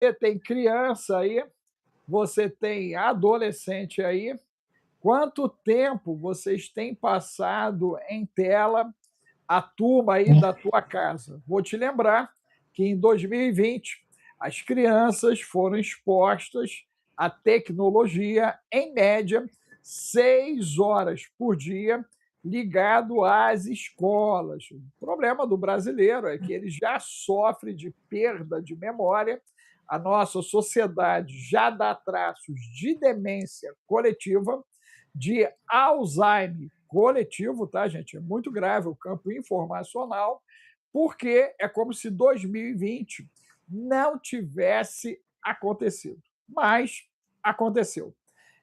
Você tem criança aí, você tem adolescente aí. Quanto tempo vocês têm passado em tela, a turma aí da tua casa? Vou te lembrar que em 2020 as crianças foram expostas à tecnologia, em média, 6 horas por dia, ligado às escolas. O problema do brasileiro é que ele já sofre de perda de memória, a nossa sociedade já dá traços de demência coletiva, de Alzheimer coletivo, tá, gente? É muito grave o campo informacional, porque é como se 2020 não tivesse acontecido. Mas aconteceu.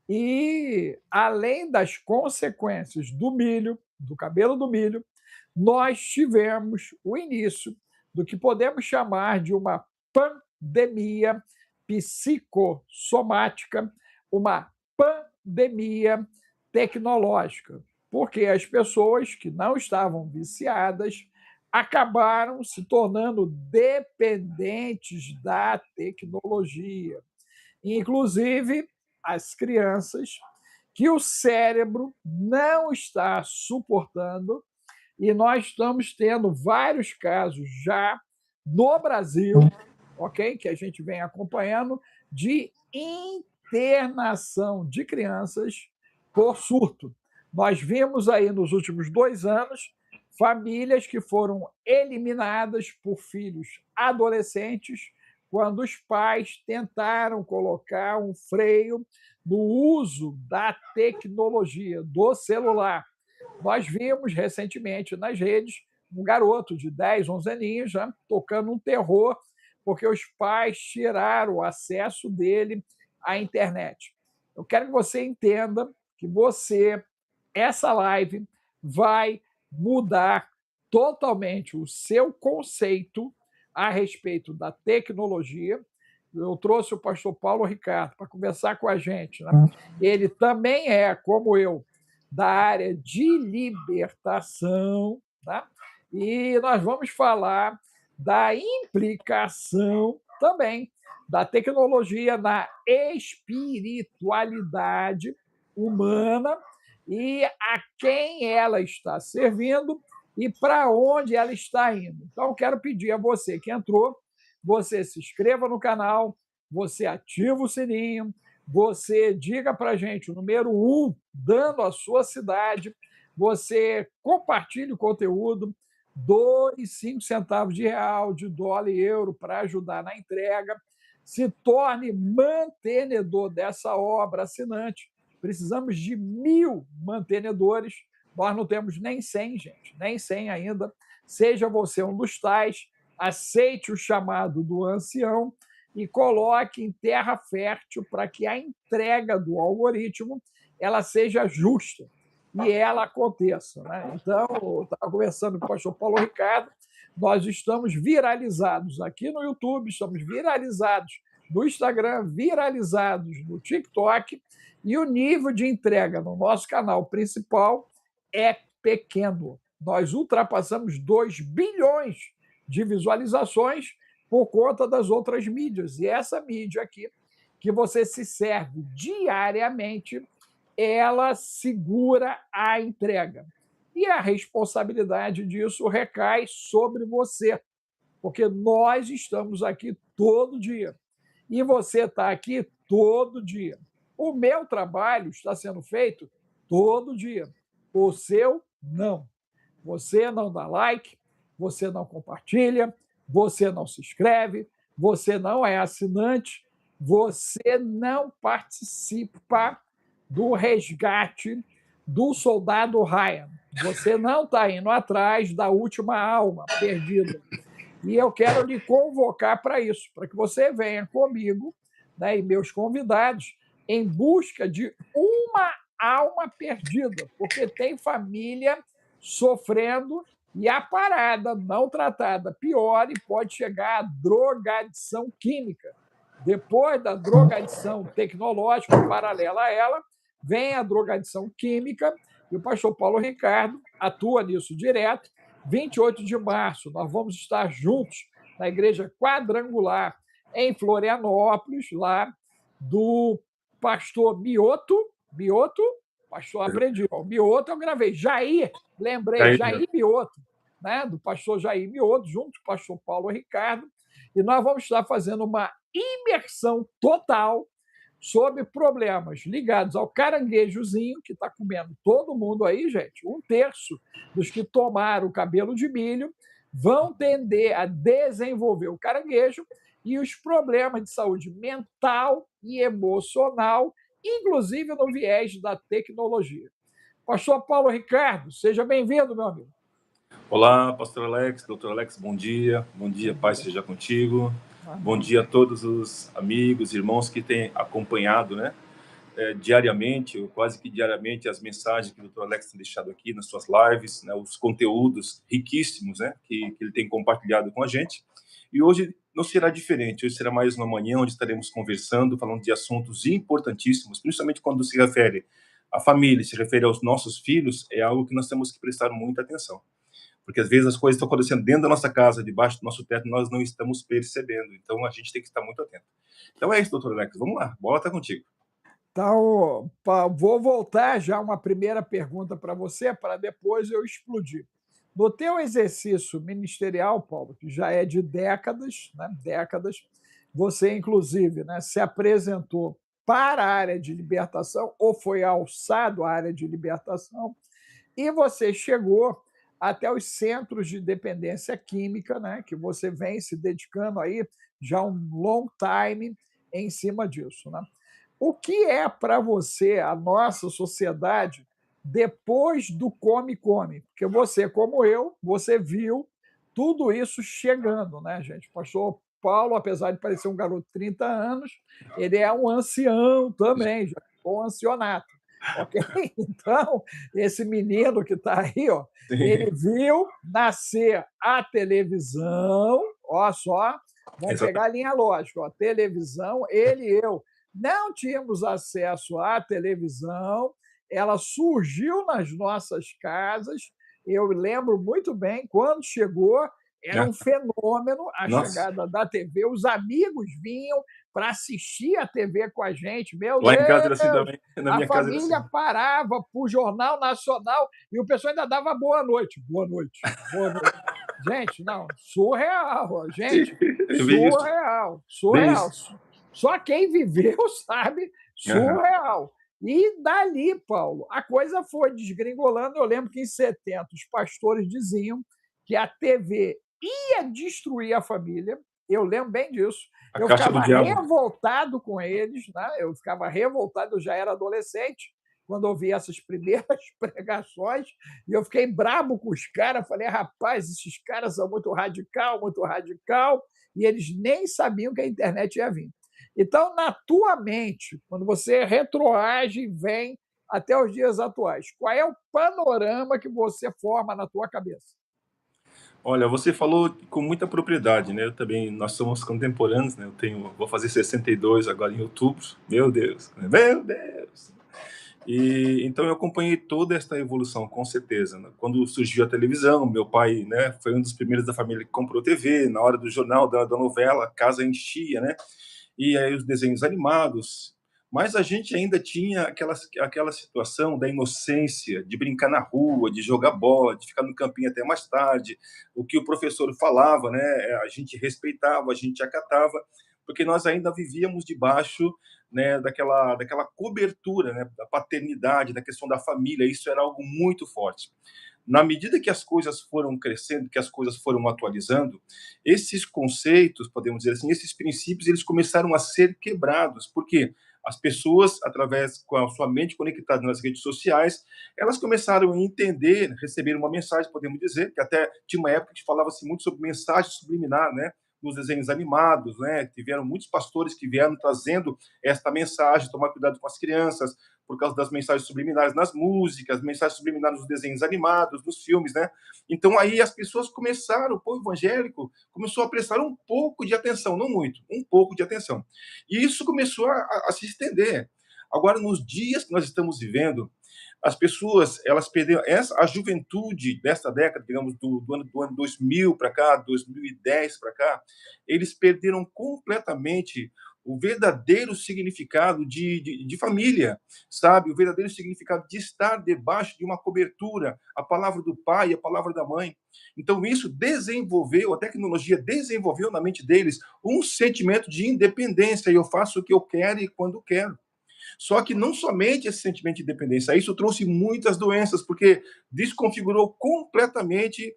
E, além das consequências do milho, do cabelo do milho, nós tivemos o início do que podemos chamar de uma pandemia psicossomática, uma pandemia tecnológica, porque as pessoas que não estavam viciadas acabaram se tornando dependentes da tecnologia, inclusive as crianças, que o cérebro não está suportando, e nós estamos tendo vários casos já no Brasil, ok? Que a gente vem acompanhando, de internação de crianças por surto. Nós vimos aí nos últimos 2 anos famílias que foram eliminadas por filhos adolescentes quando os pais tentaram colocar um freio no uso da tecnologia, do celular. Nós vimos recentemente nas redes um garoto de 10, 11 aninhos já tocando um terror porque os pais tiraram o acesso dele à internet. Eu quero que você entenda que essa live, vai mudar totalmente o seu conceito a respeito da tecnologia. Eu trouxe o pastor Paulo Ricardo para conversar com a gente, né? Ele também é, como eu, da área de libertação, tá? E nós vamos falar da implicação também da tecnologia na espiritualidade humana e a quem ela está servindo e para onde ela está indo. Então, quero pedir a você que entrou, você se inscreva no canal, você ativa o sininho, você diga para a gente o número 1, dando a sua cidade, você compartilhe o conteúdo, doe 5 centavos de real, de dólar e euro para ajudar na entrega, se torne mantenedor dessa obra, assinante. Precisamos de 1.000 mantenedores, nós não temos nem 100, gente, nem 100 ainda. Seja você um dos tais, aceite o chamado do ancião e coloque em terra fértil para que a entrega do algoritmo ela seja justa e ela aconteça, né? Então, eu estava conversando com o pastor Paulo Ricardo, nós estamos viralizados aqui no YouTube, estamos viralizados no Instagram, viralizados no TikTok, e o nível de entrega no nosso canal principal é pequeno. Nós ultrapassamos 2 bilhões de visualizações por conta das outras mídias. E essa mídia aqui, que você se serve diariamente, ela segura a entrega. E a responsabilidade disso recai sobre você, porque nós estamos aqui todo dia. E você está aqui todo dia. O meu trabalho está sendo feito todo dia. O seu, não. Você não dá like, você não compartilha, você não se inscreve, você não é assinante, você não participa do resgate do soldado Ryan. Você não está indo atrás da última alma perdida. E eu quero lhe convocar para isso, para que você venha comigo, né, e meus convidados, em busca de uma alma perdida, porque tem família sofrendo e a parada não tratada pior e pode chegar à drogadição química. Depois da drogadição tecnológica paralela a ela, vem a drogadição química, e o pastor Paulo Ricardo atua nisso direto. 28 de março, nós vamos estar juntos na Igreja Quadrangular, em Florianópolis, lá do pastor Mioto, pastor aprendi, o Mioto eu gravei, lembrei, Jair Mioto, né, do pastor Jair Mioto, junto com o pastor Paulo Ricardo, e nós vamos estar fazendo uma imersão total sobre problemas ligados ao caranguejozinho, que está comendo todo mundo aí, gente. 1/3 dos que tomaram o cabelo de milho vão tender a desenvolver o caranguejo e os problemas de saúde mental e emocional, inclusive no viés da tecnologia. Pastor Paulo Ricardo, seja bem-vindo, meu amigo. Olá, pastor Alex, doutor Alex, bom dia, paz seja contigo. Bom dia a todos os amigos, irmãos que têm acompanhado, né, diariamente, ou quase que diariamente, as mensagens que o doutor Alex tem deixado aqui nas suas lives, né, os conteúdos riquíssimos, né, que ele tem compartilhado com a gente. E hoje não será diferente, hoje será mais uma manhã onde estaremos conversando, falando de assuntos importantíssimos, principalmente quando se refere à família, se refere aos nossos filhos, é algo que nós temos que prestar muita atenção. Porque às vezes as coisas estão acontecendo dentro da nossa casa, debaixo do nosso teto, nós não estamos percebendo. Então a gente tem que estar muito atento. Então é isso, doutor Alex. Vamos lá, a bola está contigo. Então, vou voltar já uma primeira pergunta para você, para depois eu explodir. No teu exercício ministerial, Paulo, que já é de décadas, né, você, inclusive, né, se apresentou para a área de libertação, ou foi alçado à área de libertação, e você chegou até os centros de dependência química, né, que você vem se dedicando aí já um long time em cima disso. Né? O que é para você a nossa sociedade depois do come-come? Porque você, como eu, você viu tudo isso chegando, né, gente? O pastor Paulo, apesar de parecer um garoto de 30 anos, ele é um ancião também, já ficou um ancianato. Ok? Então, esse menino que está aí, ó, ele viu nascer a televisão, ó só, vamos pegar a linha lógica, ó, televisão, ele e eu não tínhamos acesso à televisão, ela surgiu nas nossas casas, eu lembro muito bem, quando chegou, era um fenômeno a chegada da TV, os amigos vinham para assistir a TV com a gente, meu Lá Deus! em casa era assim também, na minha casa era assim. A família parava para o Jornal Nacional e o pessoal ainda dava boa noite. Boa noite, boa noite. Gente, não, surreal, gente, surreal. Só quem viveu sabe, surreal. E dali, Paulo, a coisa foi desgringolando. Eu lembro que em 70 os pastores diziam que a TV ia destruir a família. Eu lembro bem disso. Eu ficava revoltado com eles, né? Eu já era adolescente quando ouvi essas primeiras pregações, e eu fiquei brabo com os caras, falei, rapaz, esses caras são muito radical, e eles nem sabiam que a internet ia vir. Então, na tua mente, quando você retroage e vem até os dias atuais, qual é o panorama que você forma na tua cabeça? Olha, você falou com muita propriedade, né? Eu também, nós somos contemporâneos, né? Vou fazer 62 agora em outubro. Meu Deus, meu Deus! E então eu acompanhei toda esta evolução, com certeza. Né? Quando surgiu a televisão, meu pai, né, foi um dos primeiros da família que comprou TV. Na hora do jornal, da novela, a casa enchia, né? E aí os desenhos animados. Mas a gente ainda tinha aquela situação da inocência, de brincar na rua, de jogar bola, de ficar no campinho até mais tarde. O que o professor falava, né, a gente respeitava, a gente acatava, porque nós ainda vivíamos debaixo, né, daquela cobertura, né, da paternidade, da questão da família. Isso era algo muito forte. Na medida que as coisas foram crescendo, que as coisas foram atualizando, esses conceitos, podemos dizer assim, esses princípios, eles começaram a ser quebrados. Por quê? As pessoas, através com a sua mente conectada nas redes sociais, elas começaram a entender, receber uma mensagem, podemos dizer, que até tinha uma época que falava-se muito sobre mensagem subliminar, né? Nos desenhos animados, né? Tiveram muitos pastores que vieram trazendo esta mensagem, tomar cuidado com as crianças, por causa das mensagens subliminares nas músicas, mensagens subliminares nos desenhos animados, nos filmes, né? Então aí as pessoas começaram, o povo evangélico começou a prestar um pouco de atenção, não muito, um pouco de atenção. E isso começou a se estender. Agora, nos dias que nós estamos vivendo, As pessoas, elas perderam a juventude dessa década, digamos, do ano 2000 para cá, 2010 para cá, eles perderam completamente o verdadeiro significado de família, sabe? O verdadeiro significado de estar debaixo de uma cobertura, a palavra do pai, a palavra da mãe. Então, isso desenvolveu, a tecnologia desenvolveu na mente deles um sentimento de independência, e eu faço o que eu quero e quando quero. Só que não somente esse sentimento de dependência, isso trouxe muitas doenças, porque desconfigurou completamente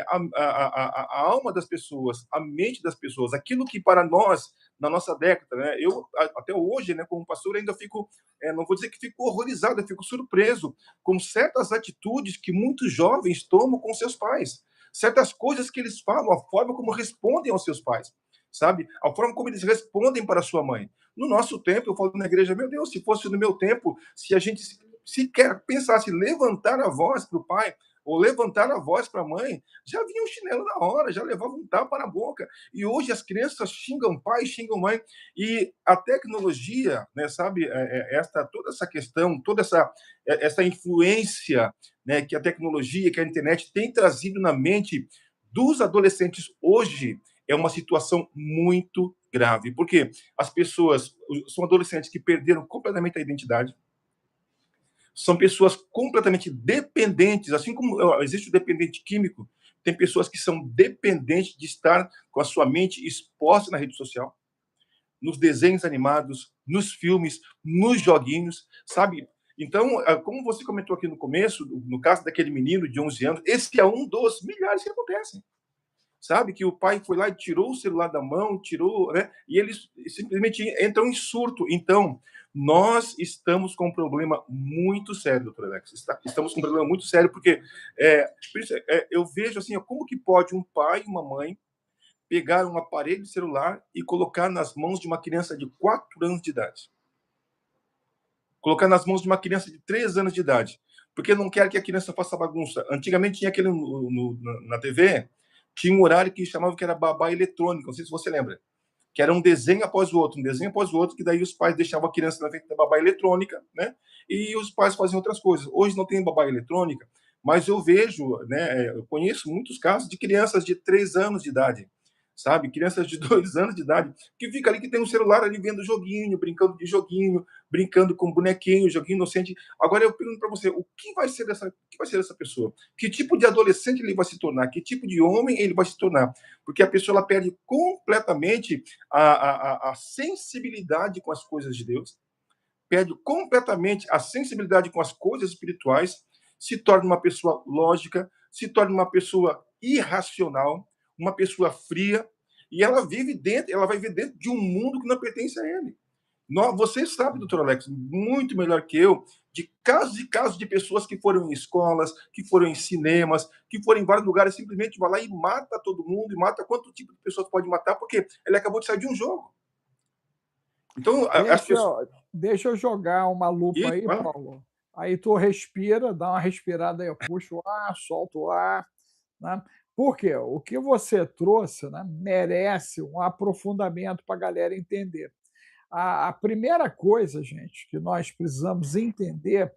a alma das pessoas, a mente das pessoas. Aquilo que para nós, na nossa década, né, eu até hoje, né, como pastor, ainda fico, não vou dizer que fico horrorizado, eu fico surpreso com certas atitudes que muitos jovens tomam com seus pais, certas coisas que eles falam, a forma como respondem aos seus pais, sabe? A forma como eles respondem para a sua mãe. No nosso tempo, eu falo na igreja, meu Deus, se fosse no meu tempo, se a gente sequer pensasse levantar a voz para o pai ou levantar a voz para a mãe, já vinha um chinelo na hora, já levava um tapa na boca. E hoje as crianças xingam pai, xingam mãe. E a tecnologia, né, sabe, toda essa questão, toda essa influência, né, que a tecnologia, que a internet tem trazido na mente dos adolescentes hoje, é uma situação muito grave, porque as pessoas são adolescentes que perderam completamente a identidade, são pessoas completamente dependentes, assim como existe o dependente químico, tem pessoas que são dependentes de estar com a sua mente exposta na rede social, nos desenhos animados, nos filmes, nos joguinhos, sabe? Então, como você comentou aqui no começo, no caso daquele menino de 11 anos, esse é um dos milhares que acontecem, sabe? Que o pai foi lá e tirou o celular da mão, tirou, né? E eles simplesmente entram em surto. Então, nós estamos com um problema muito sério, doutor Alex. Estamos com um problema muito sério, porque eu vejo assim, como que pode um pai e uma mãe pegar um aparelho celular e colocar nas mãos de uma criança de 4 anos de idade? Colocar nas mãos de uma criança de 3 anos de idade. Porque não quer que a criança faça bagunça. Antigamente tinha aquele na TV, tinha um horário que chamava que era babá eletrônica, não sei se você lembra, que era um desenho após o outro, um desenho após o outro, que daí os pais deixavam a criança na frente da babá eletrônica, né? E os pais faziam outras coisas. Hoje não tem babá eletrônica, mas eu vejo, né? Eu conheço muitos casos de crianças de 3 anos de idade, sabe? Crianças de 2 anos de idade, que fica ali, que tem um celular ali vendo joguinho, brincando de joguinho, brincando com bonequinho, joguinho inocente. Agora eu pergunto para você, o que vai ser dessa pessoa? Que tipo de adolescente ele vai se tornar? Que tipo de homem ele vai se tornar? Porque a pessoa ela perde completamente a sensibilidade com as coisas de Deus, perde completamente a sensibilidade com as coisas espirituais, se torna uma pessoa lógica, se torna uma pessoa irracional, uma pessoa fria, e ela vai viver dentro de um mundo que não pertence a ele. Você sabe, doutor Alex, muito melhor que eu, de casos e casos de pessoas que foram em escolas, que foram em cinemas, que foram em vários lugares, simplesmente vai lá e mata todo mundo, e mata quanto tipo de pessoas pode matar, porque ele acabou de sair de um jogo. Então, as pessoas. Deixa eu jogar uma lupa Isso, aí, Paulo. Aí tu respira, dá uma respirada aí, puxa o ar, solta o ar. Né? Por quê? O que você trouxe, né, merece um aprofundamento para a galera entender. A primeira coisa, gente, que nós precisamos entender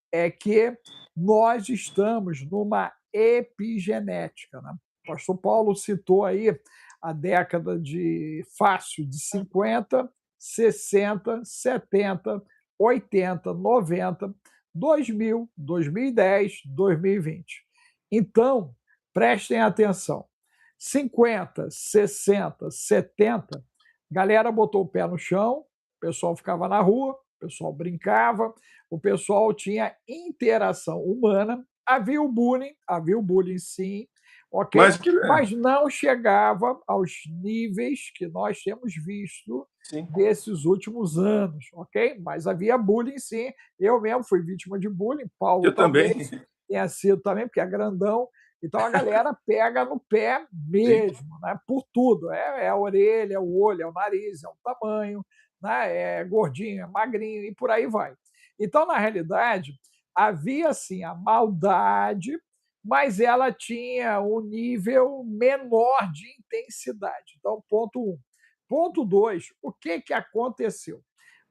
é que nós estamos numa epigenética. Né? O pastor Paulo citou aí a década de fácil de 50, 60, 70, 80, 90, 2000, 2010, 2020. Então, prestem atenção. 50, 60, 70, galera botou o pé no chão, o pessoal ficava na rua, o pessoal brincava, o pessoal tinha interação humana, havia o bullying sim, ok? Mas não chegava aos níveis que nós temos visto sim. Desses últimos anos, ok? Mas havia bullying sim, eu mesmo fui vítima de bullying, Paulo eu talvez também. Tenha sido também, porque é grandão, então a galera pega no pé mesmo, né? Por tudo. É a orelha, é o olho, é o nariz, é o tamanho, né? É gordinho, é magrinho e por aí vai. Então, na realidade, havia sim a maldade, mas ela tinha um nível menor de intensidade. Então, ponto 1. Ponto 2, o que aconteceu?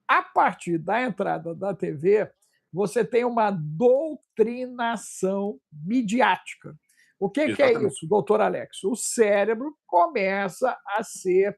A partir da entrada da TV, você tem uma doutrinação midiática. O que é Exatamente. isso, doutor Alex? O cérebro começa a ser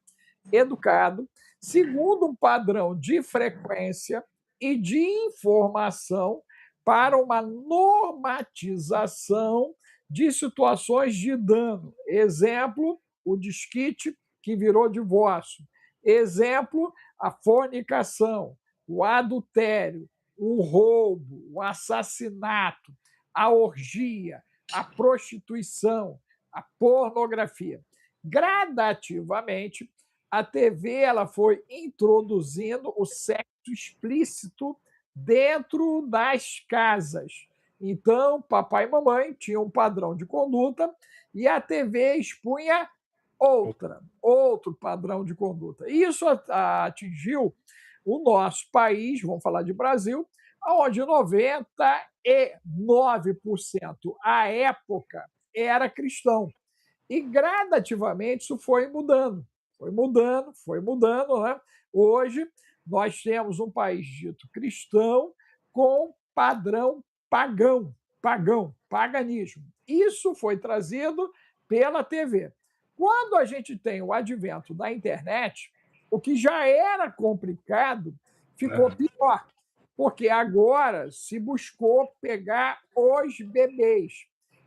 educado segundo um padrão de frequência e de informação para uma normatização de situações de dano. Exemplo, o desquite que virou divórcio. Exemplo, a fornicação, o adultério, o roubo, o assassinato, a orgia, a prostituição, a pornografia. Gradativamente, a TV ela foi introduzindo o sexo explícito dentro das casas. Então, papai e mamãe tinham um padrão de conduta e a TV expunha outro padrão de conduta. Isso atingiu o nosso país, vamos falar de Brasil, onde 99% à época era cristão. E gradativamente isso foi mudando, né? Hoje nós temos um país dito cristão com padrão paganismo. Isso foi trazido pela TV. Quando a gente tem o advento da internet, o que já era complicado ficou pior, porque agora se buscou pegar os bebês.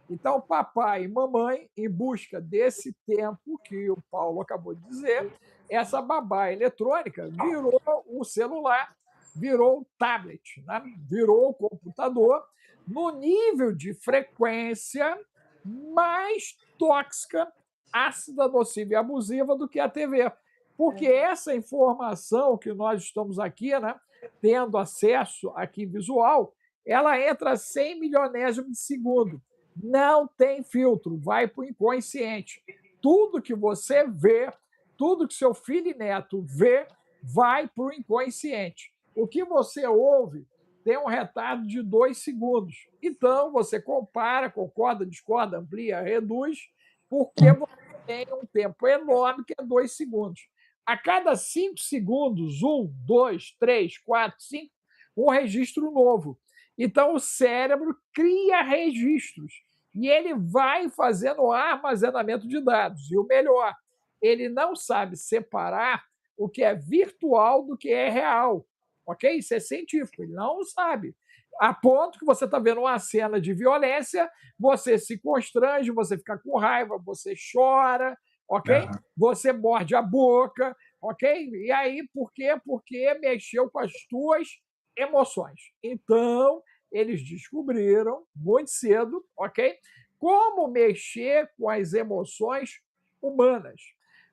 Então, papai e mamãe, em busca desse tempo que o Paulo acabou de dizer, essa babá eletrônica virou o celular, virou o tablet, né? Virou o computador, no nível de frequência mais tóxica, ácida, nociva e abusiva do que a TV. Porque essa informação que nós estamos aqui, né, tendo acesso aqui visual, ela entra a 100 milionésimo de segundo. Não tem filtro, vai para o inconsciente. Tudo que você vê, tudo que seu filho e neto vê, vai para o inconsciente. O que você ouve tem um retardo de 2 segundos. Então, você compara, concorda, discorda, amplia, reduz, porque você tem um tempo enorme, que é 2 segundos. A cada 5 segundos, 1, 2, 3, 4, 5, um registro novo. Então, o cérebro cria registros e ele vai fazendo armazenamento de dados. E o melhor, ele não sabe separar o que é virtual do que é real. Ok? Isso é científico, ele não sabe. A ponto que você está vendo uma cena de violência, você se constrange, você fica com raiva, você chora, ok? Você morde a boca, ok? E aí, por quê? Porque mexeu com as tuas emoções. Então, eles descobriram muito cedo, ok? Como mexer com as emoções humanas.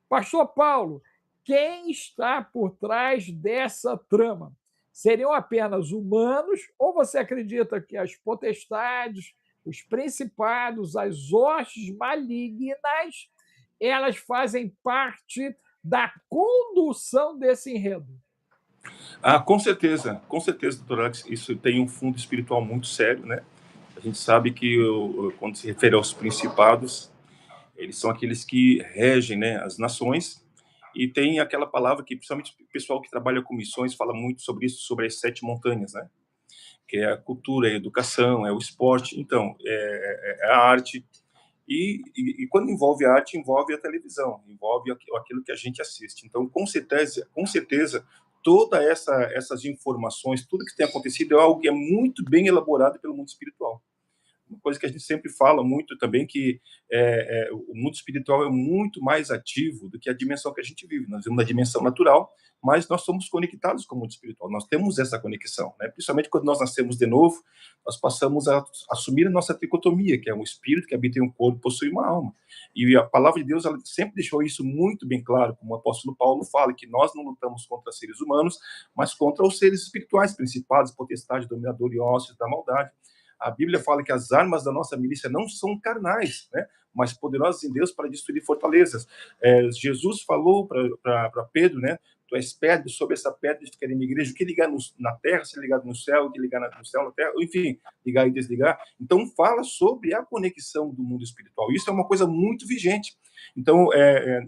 Pastor Paulo, quem está por trás dessa trama? Seriam apenas humanos ou você acredita que as potestades, os principados, as hostes malignas, elas fazem parte da condução desse enredo? Com certeza, doutor Alex, isso tem um fundo espiritual muito sério, né? A gente sabe que quando se refere aos principados, eles são aqueles que regem, né, as nações, e tem aquela palavra que, principalmente o pessoal que trabalha com missões, fala muito sobre isso, sobre as 7 montanhas, né? Que é a cultura, é a educação, é o esporte, então, é a arte. E quando envolve a arte, envolve a televisão, envolve aquilo que a gente assiste. Então, com certeza todas essas informações, tudo que tem acontecido é algo que é muito bem elaborado pelo mundo espiritual. Uma coisa que a gente sempre fala muito também, que o mundo espiritual é muito mais ativo do que a dimensão que a gente vive. Nós vivemos na dimensão natural, mas nós somos conectados com o mundo espiritual. Nós temos essa conexão, né? Principalmente quando nós nascemos de novo, nós passamos a assumir a nossa tricotomia, que é um espírito que habita em um corpo, possui uma alma. E a palavra de Deus, ela sempre deixou isso muito bem claro, como o apóstolo Paulo fala, que nós não lutamos contra seres humanos, mas contra os seres espirituais, principados, potestades, dominadores e ossos da maldade. A Bíblia fala que as armas da nossa milícia não são carnais, né? Mas poderosas em Deus para destruir fortalezas. Jesus falou para Pedro, né? Tu és pedra, sobre essa pedra ficarei minha igreja. O que ligar na terra, se ligado no céu, o que ligar no céu, na terra, enfim, ligar e desligar. Então, fala sobre a conexão do mundo espiritual. Isso é uma coisa muito vigente. Então,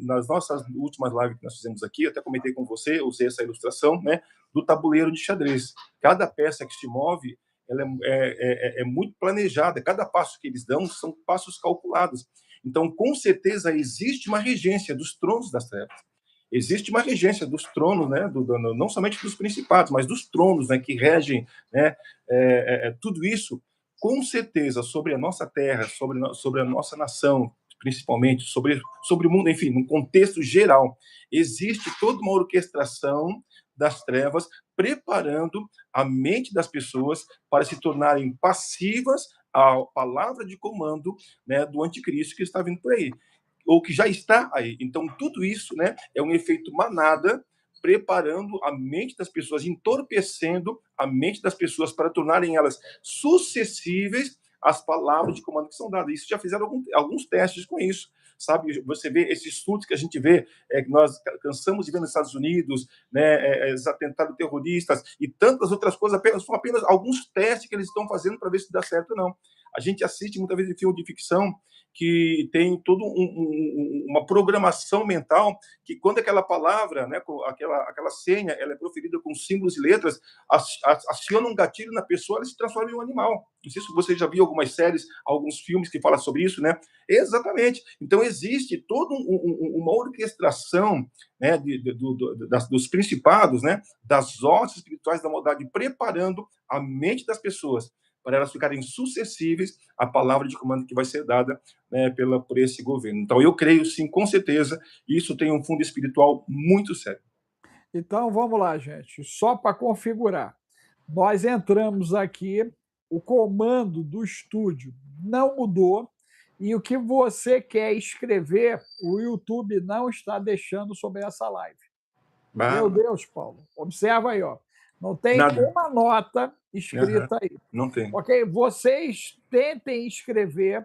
nas nossas últimas lives que nós fizemos aqui, eu até comentei com você, usei essa ilustração, né? Do tabuleiro de xadrez. Cada peça que se move ela é muito planejada. Cada passo que eles dão são passos calculados. Então, com certeza, existe uma regência dos tronos das trevas. Existe uma regência dos tronos, né, não somente dos principados, mas dos tronos, né, que regem, né, tudo isso, com certeza, sobre a nossa terra, sobre a nossa nação, principalmente, sobre o mundo, enfim, num contexto geral. Existe toda uma orquestração das trevas, preparando a mente das pessoas para se tornarem passivas à palavra de comando, né, do anticristo que está vindo por aí, ou que já está aí. Então, tudo isso, né, é um efeito manada, preparando a mente das pessoas, entorpecendo a mente das pessoas para tornarem elas suscetíveis às palavras de comando que são dadas. Isso já fizeram alguns testes com isso, sabe? Você vê esses surtos que a gente vê, que nós cansamos de ver nos Estados Unidos, né, os atentados terroristas e tantas outras coisas, são apenas alguns testes que eles estão fazendo para ver se dá certo ou não. A gente assiste muitas vezes filme de ficção que tem toda uma programação mental que quando aquela palavra, né, aquela senha, ela é proferida com símbolos e letras, aciona um gatilho na pessoa, ela se transforma em um animal. Não sei se você já viu algumas séries, alguns filmes que falam sobre isso, né? Exatamente. Então, existe toda uma orquestração, né, dos principados, né, das hostes espirituais da maldade, preparando a mente das pessoas para elas ficarem suscetíveis à palavra de comando que vai ser dada, né, por esse governo. Então, eu creio, sim, com certeza, isso tem um fundo espiritual muito sério. Então, vamos lá, gente. Só para configurar. Nós entramos aqui, o comando do estúdio não mudou, e o que você quer escrever, o YouTube não está deixando sobre essa live. Meu Deus, Paulo. Observa aí, ó. Não tem Nada. uma nota escrita aí. Não tem. Ok? Vocês tentem escrever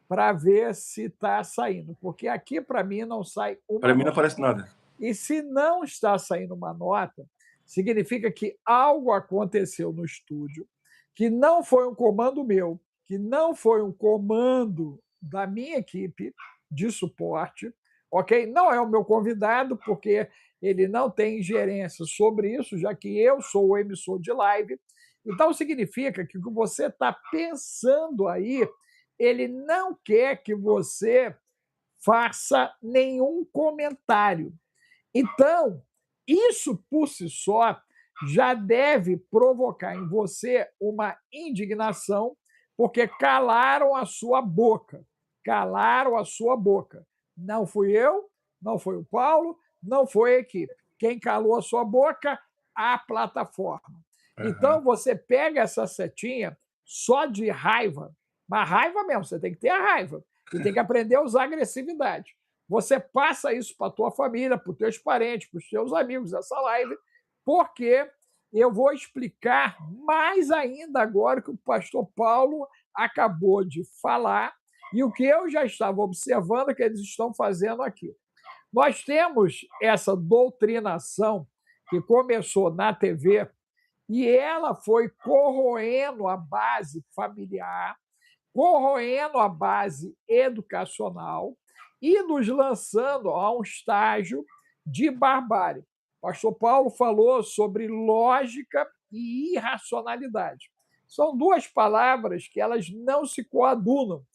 para ver se está saindo, porque aqui, para mim, não sai uma nota. Para mim não aparece nada. E se não está saindo uma nota, significa que algo aconteceu no estúdio, que não foi um comando meu, que não foi um comando da minha equipe de suporte, ok? Não é o meu convidado, porque ele não tem ingerência sobre isso, já que eu sou o emissor de live. Então, significa que o que você está pensando aí, ele não quer que você faça nenhum comentário. Então, isso por si só já deve provocar em você uma indignação, porque calaram a sua boca. Calaram a sua boca. Não fui eu, não foi o Paulo, não foi a equipe. Quem calou a sua boca? A plataforma. Então, você pega essa setinha só de raiva, mas raiva mesmo, você tem que ter a raiva e tem que aprender a usar agressividade. Você passa isso para a tua família, para os teus parentes, para os teus amigos dessa live, porque eu vou explicar mais ainda agora que o pastor Paulo acabou de falar e o que eu já estava observando que eles estão fazendo aqui. Nós temos essa doutrinação que começou na TV e ela foi corroendo a base familiar, corroendo a base educacional e nos lançando a um estágio de barbárie. O pastor Paulo falou sobre lógica e irracionalidade. São duas palavras que elas não se coadunam.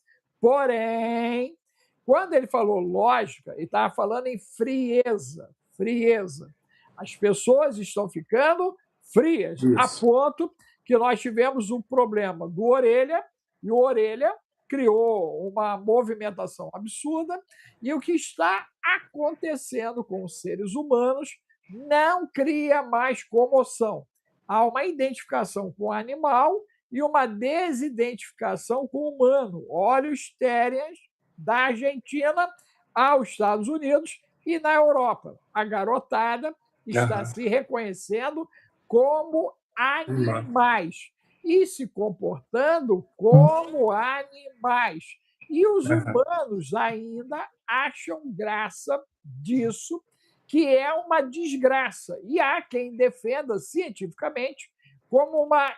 Porém, quando ele falou lógica, ele estava falando em frieza. Frieza. As pessoas estão ficando frias, a ponto que nós tivemos um problema do Orelha, e o Orelha criou uma movimentação absurda, e o que está acontecendo com os seres humanos não cria mais comoção. Há uma identificação com o animal e uma desidentificação com o humano. Olha os térias da Argentina aos Estados Unidos e na Europa. A garotada está se reconhecendo como animais e se comportando como animais. E os humanos ainda acham graça disso, que é uma desgraça. E há quem defenda cientificamente como uma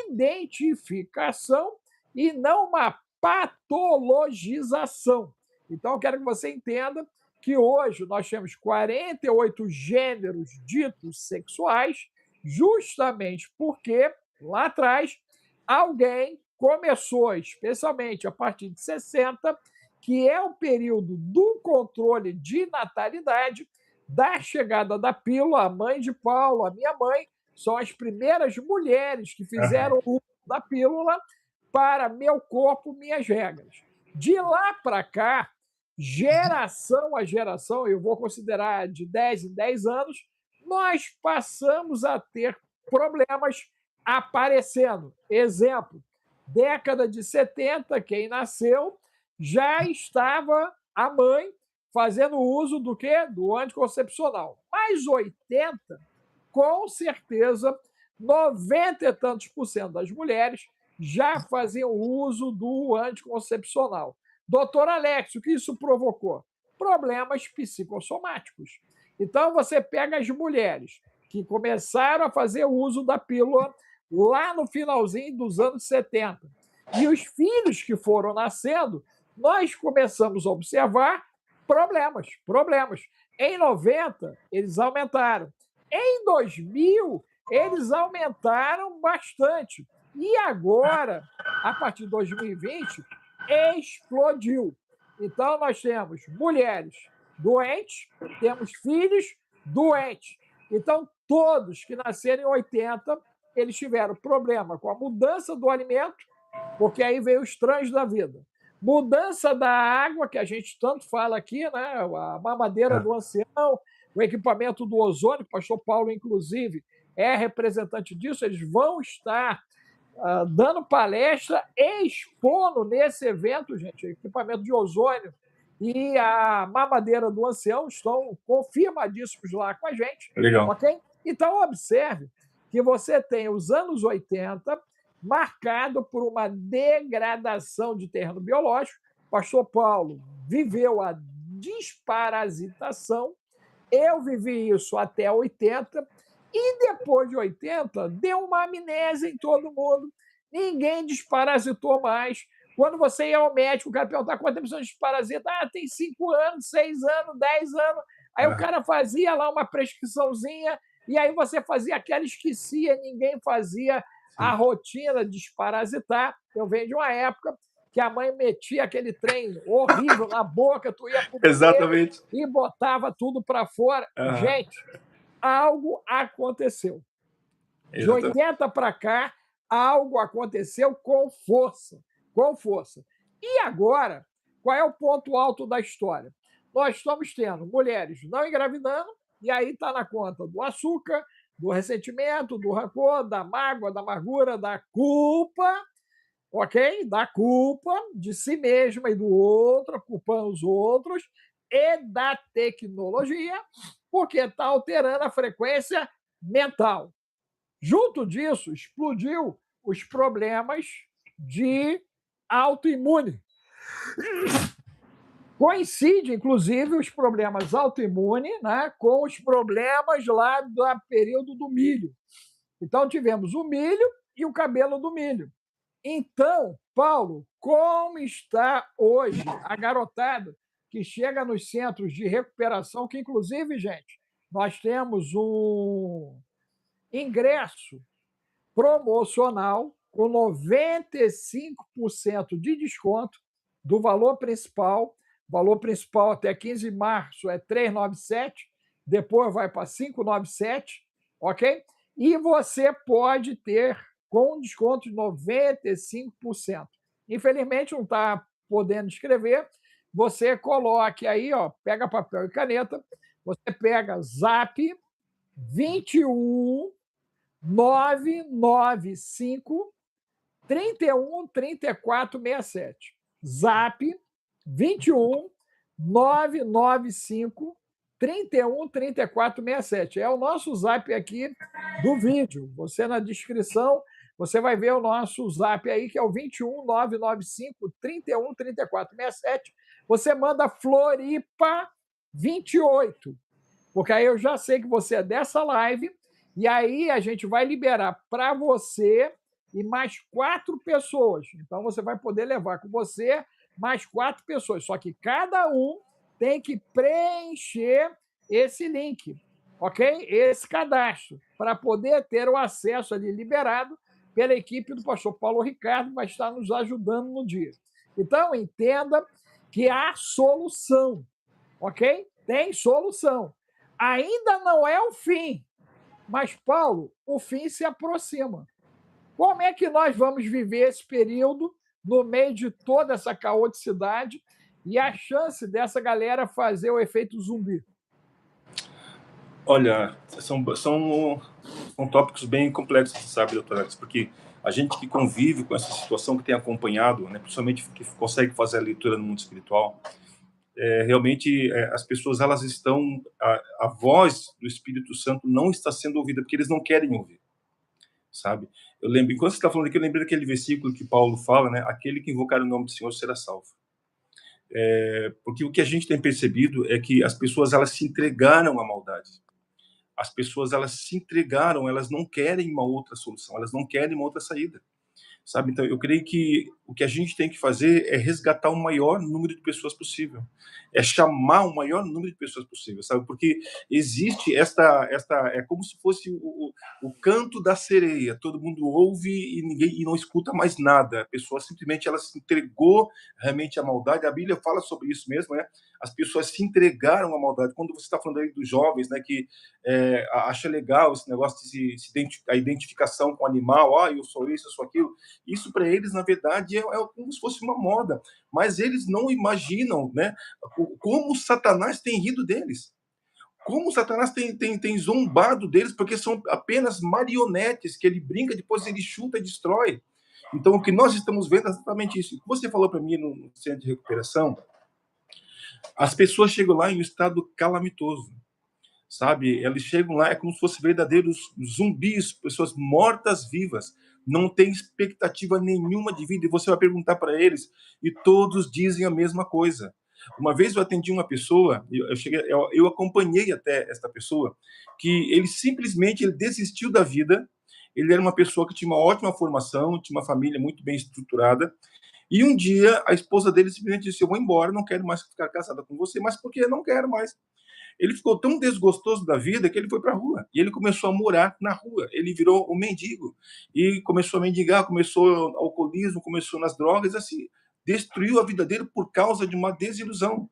identificação e não uma patologização. Então, eu quero que você entenda que hoje nós temos 48 gêneros ditos sexuais, justamente porque, lá atrás, alguém começou, especialmente a partir de 60, que é o período do controle de natalidade, da chegada da pílula. A mãe de Paulo, a minha mãe, são as primeiras mulheres que fizeram uso da pílula para meu corpo, minhas regras. De lá para cá, geração a geração, eu vou considerar de 10 em 10 anos, nós passamos a ter problemas aparecendo. Exemplo, década de 70, quem nasceu já estava a mãe fazendo uso do quê? Do anticoncepcional. Mas 80, com certeza, 90 e tantos por cento das mulheres já faziam uso do anticoncepcional. Doutor Alex, o que isso provocou? Problemas psicossomáticos. Então, você pega as mulheres que começaram a fazer uso da pílula lá no finalzinho dos anos 70. E os filhos que foram nascendo, nós começamos a observar problemas. Em 90, eles aumentaram. Em 2000, eles aumentaram bastante. E agora, a partir de 2020, explodiu. Então, nós temos mulheres doentes, temos filhos doentes. Então, todos que nasceram em 80, eles tiveram problema com a mudança do alimento, porque aí veio os trans da vida. Mudança da água, que a gente tanto fala aqui, né? A mamadeira do ancião, o equipamento do ozônio, o pastor Paulo, inclusive, é representante disso. Eles vão estar dando palestra e expondo nesse evento, gente, equipamento de ozônio e a mamadeira do ancião estão confirmadíssimos lá com a gente. Legal. Ok? Então, observe que você tem os anos 80 marcado por uma degradação de terreno biológico. Pastor Paulo viveu a desparasitação, eu vivi isso até 80, e depois de 80, deu uma amnésia em todo mundo, ninguém desparasitou mais. Quando você ia ao médico, o cara perguntava quanto tempo você desparasita, tem 5 anos, 6 anos, 10 anos. Aí o cara fazia lá uma prescriçãozinha, e aí você fazia aquela, esquecia, ninguém fazia a rotina de desparasitar. Eu venho de uma época que a mãe metia aquele trem horrível na boca, tu ia pro Exatamente. e botava tudo para fora. Gente, algo aconteceu. De 80 para cá, algo aconteceu com força. Com força. E agora, qual é o ponto alto da história? Nós estamos tendo mulheres não engravidando, e aí está na conta do açúcar, do ressentimento, do rancor, da mágoa, da amargura, da culpa, ok? Da culpa de si mesma e do outro, culpando os outros, e da tecnologia, porque está alterando a frequência mental. Junto disso, explodiu os problemas de autoimune. Coincide, inclusive, os problemas autoimunes, né, com os problemas lá do período do milho. Então, tivemos o milho e o cabelo do milho. Então, Paulo, como está hoje a garotada que chega nos centros de recuperação, que, inclusive, gente, nós temos um ingresso promocional com 95% de desconto do valor principal. O valor principal até 15 de março é 397, depois vai para 597, ok? E você pode ter com desconto de 95%. Infelizmente, não está podendo escrever. Você coloque aí, pega papel e caneta, você pega Zap 21 995 31 34 67. Zap 21 995 31 34 67. É o nosso Zap aqui do vídeo. Você na descrição, você vai ver o nosso Zap aí, que é o 21 995 31 34 67. Você manda Floripa 28, porque aí eu já sei que você é dessa live, e aí a gente vai liberar para você e mais 4 pessoas. Então, você vai poder levar com você mais 4 pessoas. Só que cada um tem que preencher esse link, ok? Esse cadastro, para poder ter o acesso ali liberado pela equipe do pastor Paulo Ricardo, que vai estar nos ajudando no dia. Então, entenda que há solução, ok? Tem solução. Ainda não é o fim, mas, Paulo, o fim se aproxima. Como é que nós vamos viver esse período no meio de toda essa caoticidade e a chance dessa galera fazer o efeito zumbi? Olha, são tópicos bem complexos, sabe, doutor Alex? Porque a gente que convive com essa situação, que tem acompanhado, né, principalmente que consegue fazer a leitura no mundo espiritual, realmente as pessoas elas estão, a voz do Espírito Santo não está sendo ouvida porque eles não querem ouvir, sabe? Eu lembro, enquanto você está falando aqui, eu lembrei daquele versículo que Paulo fala, né? Aquele que invocar o nome do Senhor será salvo. Porque o que a gente tem percebido é que as pessoas elas se entregaram à maldade. As pessoas elas se entregaram, elas não querem uma outra solução, elas não querem uma outra saída, sabe? Então eu creio que o que a gente tem que fazer é resgatar o maior número de pessoas possível, é chamar o maior número de pessoas possível, sabe? Porque existe esta é como se fosse o canto da sereia, todo mundo ouve e não escuta mais nada, a pessoa simplesmente ela se entregou realmente à maldade. A Bíblia fala sobre isso mesmo, né? As pessoas se entregaram à maldade. Quando você está falando aí dos jovens, né, que acha legal esse negócio de a identificação com o animal, eu sou isso, eu sou aquilo, isso para eles, na verdade, é como se fosse uma moda, mas eles não imaginam, né, como Satanás tem rido deles, como Satanás tem zombado deles, porque são apenas marionetes que ele brinca, depois ele chuta e destrói. Então, o que nós estamos vendo é exatamente isso. O que você falou para mim no centro de recuperação, as pessoas chegam lá em um estado calamitoso, sabe? Eles chegam lá, é como se fossem verdadeiros zumbis, pessoas mortas-vivas, não tem expectativa nenhuma de vida, e você vai perguntar para eles, e todos dizem a mesma coisa. Uma vez eu atendi uma pessoa, eu acompanhei até esta pessoa, que ele simplesmente ele desistiu da vida. Ele era uma pessoa que tinha uma ótima formação, tinha uma família muito bem estruturada, e um dia a esposa dele simplesmente disse: eu vou embora, não quero mais ficar casada com você, mas porque não quero mais. Ele ficou tão desgostoso da vida que ele foi para a rua. E ele começou a morar na rua. Ele virou um mendigo. E começou a mendigar, começou o alcoolismo, começou nas drogas, assim, destruiu a vida dele por causa de uma desilusão.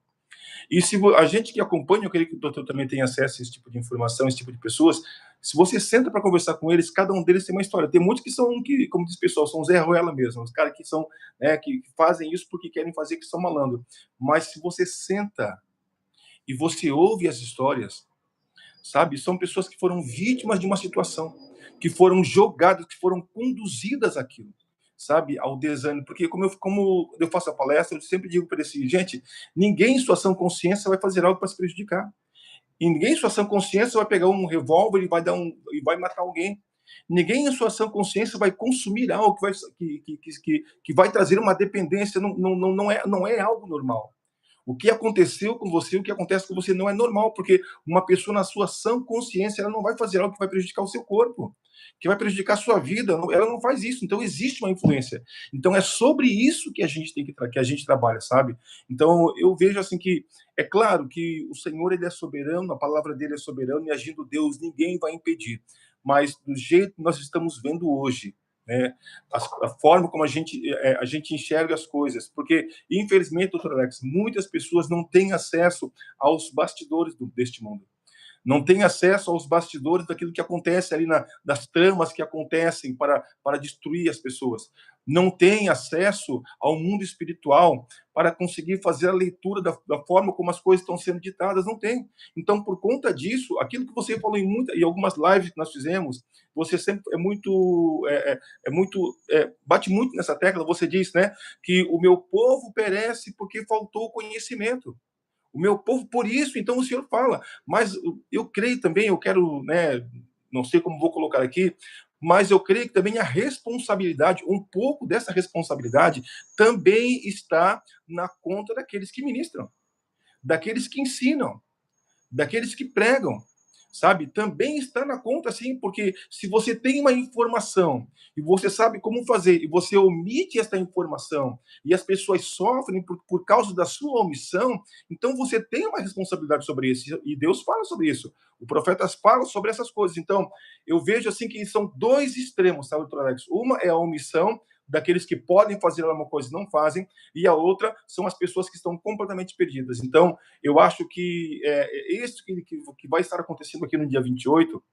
E se a gente que acompanha, eu queria que o doutor também tenha acesso a esse tipo de informação, esse tipo de pessoas, se você senta para conversar com eles, cada um deles tem uma história. Tem muitos que são, como diz o pessoal, são Zé Ruela mesmo, os caras que são, né, que fazem isso porque querem fazer, que são malandro. Mas se você senta e você ouve as histórias, sabe? São pessoas que foram vítimas de uma situação, que foram jogadas, que foram conduzidas àquilo, sabe? Ao desânimo. Porque como eu faço a palestra, eu sempre digo para eles: gente, ninguém em sua sã consciência vai fazer algo para se prejudicar. E ninguém em sua sã consciência vai pegar um revólver e vai matar alguém. Ninguém em sua sã consciência vai consumir algo que vai trazer uma dependência. Não é algo normal. O que aconteceu com você, o que acontece com você não é normal, porque uma pessoa na sua sã consciência, ela não vai fazer algo que vai prejudicar o seu corpo, que vai prejudicar a sua vida, ela não faz isso. Então existe uma influência. Então é sobre isso que a gente que a gente trabalha, sabe? Então eu vejo assim que é claro que o Senhor ele é soberano, a palavra dele é soberana, e agindo Deus ninguém vai impedir. Mas do jeito que nós estamos vendo hoje, né, a forma como a gente enxerga as coisas, porque, infelizmente, doutor Alex, muitas pessoas não têm acesso aos bastidores deste mundo, não têm acesso aos bastidores daquilo que acontece ali, das tramas que acontecem para destruir as pessoas, não têm acesso ao mundo espiritual para conseguir fazer a leitura da forma como as coisas estão sendo ditadas, não tem. Então, por conta disso, aquilo que você falou em algumas lives que nós fizemos, você sempre bate muito nessa tecla. Você diz, né, que o meu povo perece porque faltou conhecimento. O meu povo, por isso, então o Senhor fala. Mas eu creio também, eu quero, né, não sei como vou colocar aqui, mas eu creio que também a responsabilidade, um pouco dessa responsabilidade, também está na conta daqueles que ministram, daqueles que ensinam, daqueles que pregam. sabe? Também está na conta, sim, porque se você tem uma informação e você sabe como fazer e você omite essa informação e as pessoas sofrem por causa da sua omissão, então você tem uma responsabilidade sobre isso e Deus fala sobre isso. O profeta fala sobre essas coisas. Então, eu vejo assim que são dois extremos, sabe, doutor Alex? Uma é a omissão daqueles que podem fazer alguma coisa e não fazem, e a outra são as pessoas que estão completamente perdidas. Então, eu acho que isso que vai estar acontecendo aqui no dia 28,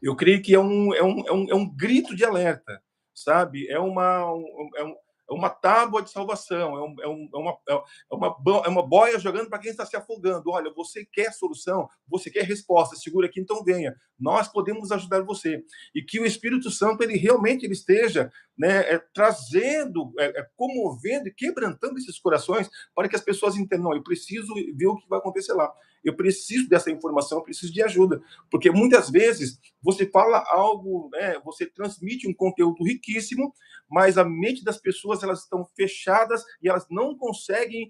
eu creio que é um grito de alerta, sabe? É uma tábua de salvação, é uma boia jogando para quem está se afogando. Olha, você quer solução, você quer resposta, segura aqui, então venha. Nós podemos ajudar você. E que o Espírito Santo, ele realmente ele esteja, né, trazendo, comovendo e quebrantando esses corações para que as pessoas entendam, eu preciso ver o que vai acontecer lá. Eu preciso dessa informação, eu preciso de ajuda. Porque muitas vezes você fala algo, né, você transmite um conteúdo riquíssimo, mas a mente das pessoas elas estão fechadas e elas não conseguem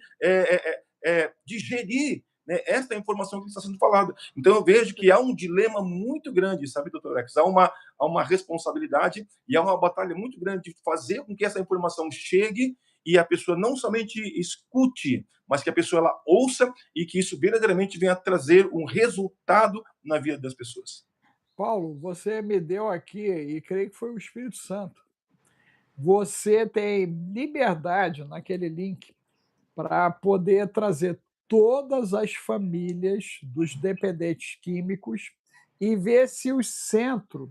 digerir, né, esta informação que está sendo falada. Então eu vejo que há um dilema muito grande, sabe, doutor Alex? Há uma responsabilidade e há uma batalha muito grande de fazer com que essa informação chegue e a pessoa não somente escute, mas que a pessoa ela ouça e que isso verdadeiramente venha trazer um resultado na vida das pessoas. Paulo, você me deu aqui, e creio que foi o Espírito Santo. Você tem liberdade naquele link para poder trazer todas as famílias dos dependentes químicos e ver se o centro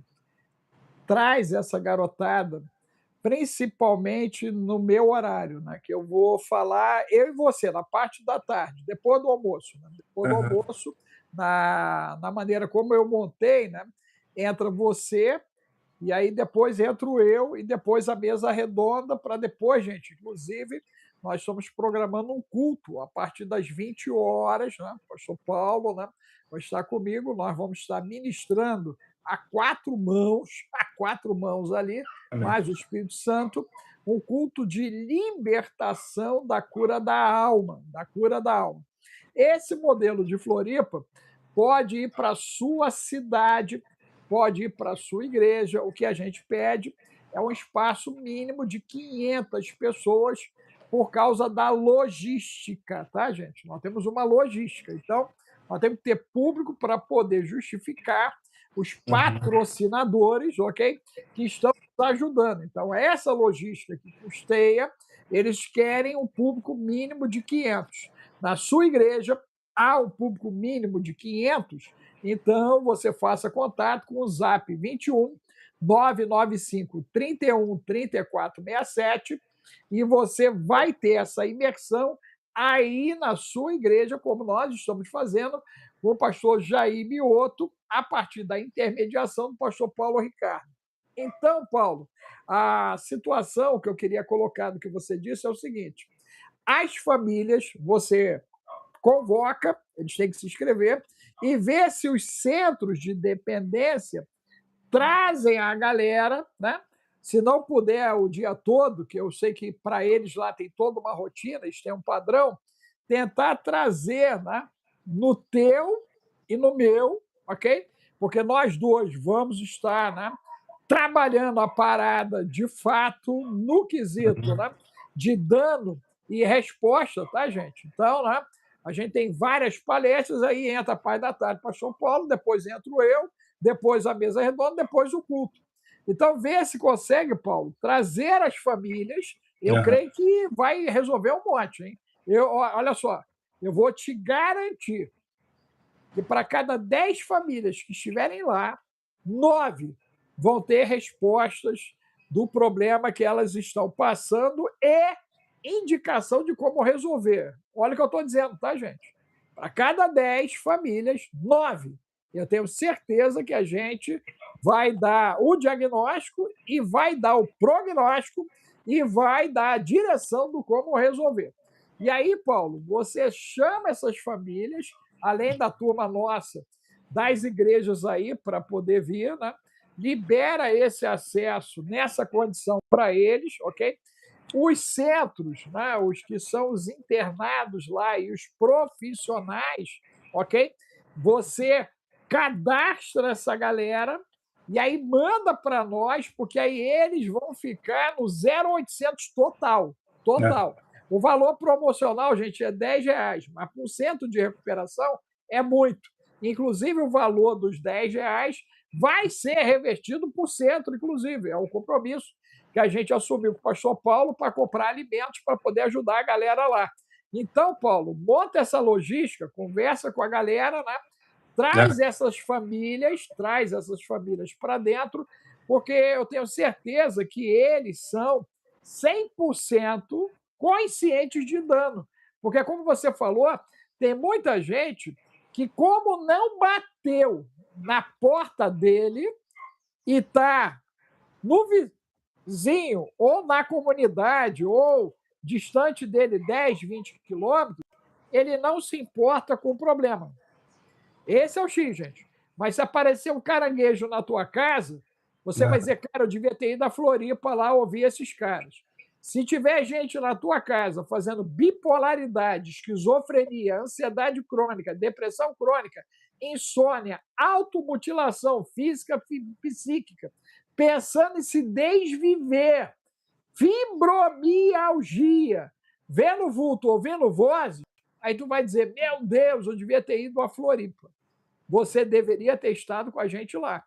traz essa garotada, principalmente no meu horário, né? Que eu vou falar, eu e você, na parte da tarde, depois do almoço. Né? Depois do almoço, na maneira como eu montei, né? Entra você, e aí depois entro eu, e depois a mesa redonda, para depois, gente, inclusive, nós estamos programando um culto a partir das 20 horas, né? O pastor Paulo, né, vai estar comigo, nós vamos estar ministrando a quatro mãos ali, Amém. mais o Espírito Santo, um culto de libertação da cura da alma, da cura da alma. Esse modelo de Floripa pode ir para a sua cidade, pode ir para a sua igreja. O que a gente pede é um espaço mínimo de 500 pessoas por causa da logística, tá, gente? Nós temos uma logística. Então, nós temos que ter público para poder justificar os patrocinadores, ok? Que estão nos ajudando. Então, essa logística que custeia, eles querem um público mínimo de 500. Na sua igreja, há um público mínimo de 500, então você faça contato com o Zap 21 995 31 34 67 e você vai ter essa imersão aí na sua igreja, como nós estamos fazendo com o pastor Jair Mioto, a partir da intermediação do pastor Paulo Ricardo. Então, Paulo, a situação que eu queria colocar no que você disse é o seguinte: as famílias, você convoca, eles têm que se inscrever, e ver se os centros de dependência trazem a galera, né? Se não puder o dia todo, que eu sei que para eles lá tem toda uma rotina, eles têm um padrão, tentar trazer, né, no teu e no meu, ok? Porque nós dois vamos estar, né, trabalhando a parada de fato no quesito, né, de dano e resposta, tá, gente? Então, né, a gente tem várias palestras, aí entra a Pai da Tarde, Pastor Paulo, depois entro eu, depois a mesa redonda, depois o culto. Então, vê se consegue, Paulo, trazer as famílias. Eu creio que vai resolver um monte, hein? Olha só, eu vou te garantir que para cada 10 famílias que estiverem lá, 9 vão ter respostas do problema que elas estão passando e indicação de como resolver. Olha o que eu estou dizendo, tá, gente? Para cada 10 famílias, 9. Eu tenho certeza que a gente vai dar o diagnóstico e vai dar o prognóstico e vai dar a direção do como resolver. E aí, Paulo, você chama essas famílias, além da turma nossa, das igrejas aí, para poder vir, né? Libera esse acesso nessa condição para eles, ok? Os centros, né, os que são os internados lá e os profissionais, ok? Você cadastra essa galera e aí manda para nós, porque aí eles vão ficar no 0,800 total. O valor promocional, gente, é R$10, mas por cento de recuperação é muito. Inclusive, o valor dos R$10 vai ser revertido por cento, inclusive. É um compromisso que a gente assumiu com o pastor Paulo para comprar alimentos para poder ajudar a galera lá. Então, Paulo, monta essa logística, conversa com a galera, né? Traz essas famílias para dentro, porque eu tenho certeza que eles são 100% conscientes de dano. Porque, como você falou, tem muita gente que, como não bateu na porta dele e está no vizinho, ou na comunidade, ou distante dele 10, 20 quilômetros, ele não se importa com o problema. Esse é o X, gente. Mas se aparecer um caranguejo na tua casa, você vai dizer, cara, eu devia ter ido a Floripa lá ouvir esses caras. Se tiver gente na tua casa fazendo bipolaridade, esquizofrenia, ansiedade crônica, depressão crônica, insônia, automutilação física, psíquica, pensando em se desviver, fibromialgia, vendo vulto, ouvindo vozes, aí tu vai dizer, meu Deus, eu devia ter ido a Floripa. Você deveria ter estado com a gente lá.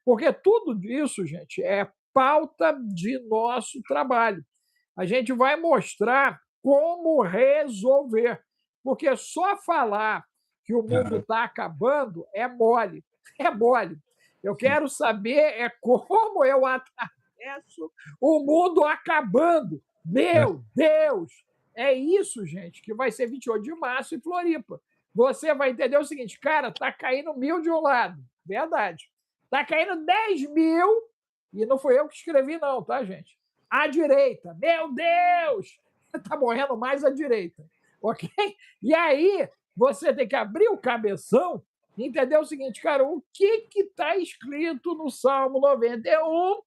Porque tudo isso, gente, é pauta de nosso trabalho. A gente vai mostrar como resolver. Porque só falar que o mundo está acabando é mole. É mole. Eu quero saber como eu atravesso o mundo acabando. Meu Deus! É isso, gente, que vai ser 28 de março em Floripa. Você vai entender o seguinte, cara, tá caindo 1.000 de um lado. Verdade. Tá caindo 10.000, e não fui eu que escrevi, não, tá, gente? À direita. Meu Deus! Tá morrendo mais à direita. Ok? E aí, você tem que abrir o cabeção e entender o seguinte, cara, o que está escrito no Salmo 91,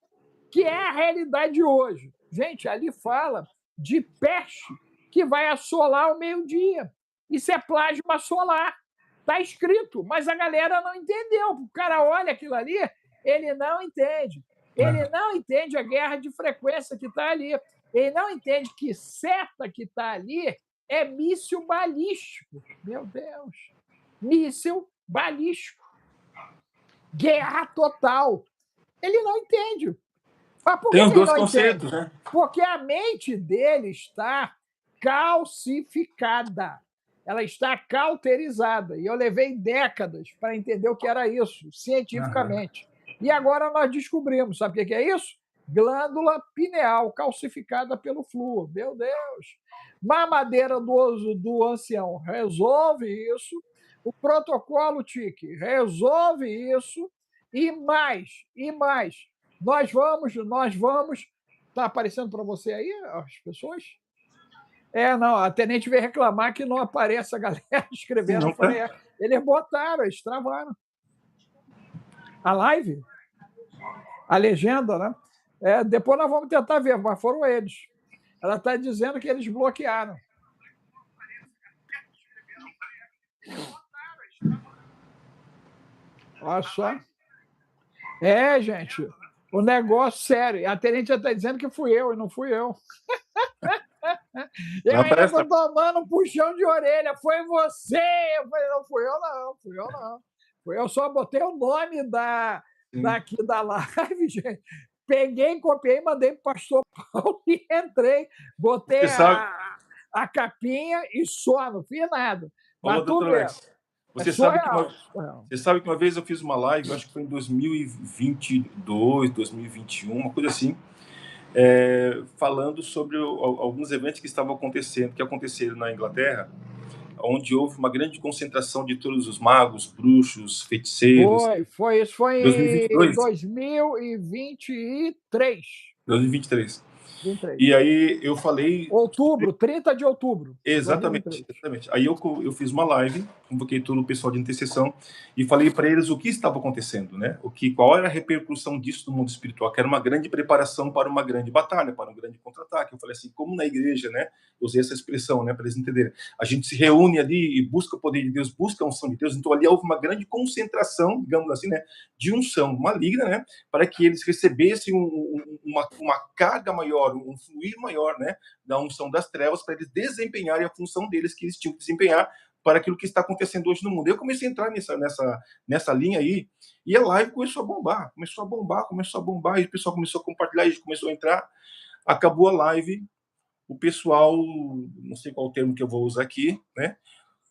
que é a realidade de hoje. Gente, ali fala de peste que vai assolar ao meio-dia. Isso é plasma solar. Está escrito, mas a galera não entendeu. O cara olha aquilo ali, ele não entende. Ele não entende a guerra de frequência que está ali. Ele não entende que seta que está ali é míssil balístico. Meu Deus! Míssil balístico. Guerra total. Ele não entende. Mas por Tem os que dois ele não conceitos, entende? né? Porque a mente dele está calcificada. Ela está cauterizada. E eu levei décadas para entender o que era isso, cientificamente. E agora nós descobrimos. Sabe o que é isso? Glândula pineal calcificada pelo flúor. Meu Deus! Mamadeira do ancião resolve isso. O protocolo TIC resolve isso. E mais, e mais. Nós vamos. Está aparecendo para você aí as pessoas? Não, a tenente veio reclamar que não aparece a galera escrevendo. Eu falei, eles botaram, eles travaram. A live? A legenda, né? Depois nós vamos tentar ver, mas foram eles. Ela está dizendo que eles bloquearam. Olha só. Gente, o negócio sério. A tenente já está dizendo que fui eu, e não fui eu. Eu ainda estou tomando um puxão de orelha. Foi você! Eu falei, não, fui eu não. Fui eu só botei o nome daqui da live, gente. Peguei, copiei, mandei para o pastor Paulo e entrei. Botei a capinha e só, não fiz nada. Mas tudo bem. Você sabe que uma vez eu fiz uma live, acho que foi em 2022, 2021, uma coisa assim, falando sobre alguns eventos que estavam acontecendo, que aconteceram na Inglaterra, onde houve uma grande concentração de todos os magos, bruxos, feiticeiros. Isso foi em 2023. 2023. 23. E aí eu falei... Outubro, 30 de outubro. Exatamente, exatamente. Aí eu fiz uma live, convoquei todo o pessoal de intercessão e falei para eles o que estava acontecendo, né? Qual era a repercussão disso no mundo espiritual, que era uma grande preparação para uma grande batalha, para um grande contra-ataque. Eu falei assim, como na igreja, né? Eu usei essa expressão, né, para eles entenderem. A gente se reúne ali e busca o poder de Deus, busca a unção de Deus. Então ali houve uma grande concentração, digamos assim, né, de unção maligna, né, para que eles recebessem uma carga maior, um fluir maior, né, da unção das trevas, para eles desempenharem a função deles que eles tinham que desempenhar para aquilo que está acontecendo hoje no mundo. Eu comecei a entrar nessa linha aí, e a live começou a bombar, e o pessoal começou a compartilhar, a gente começou a entrar, acabou a live, o pessoal, não sei qual termo que eu vou usar aqui, né,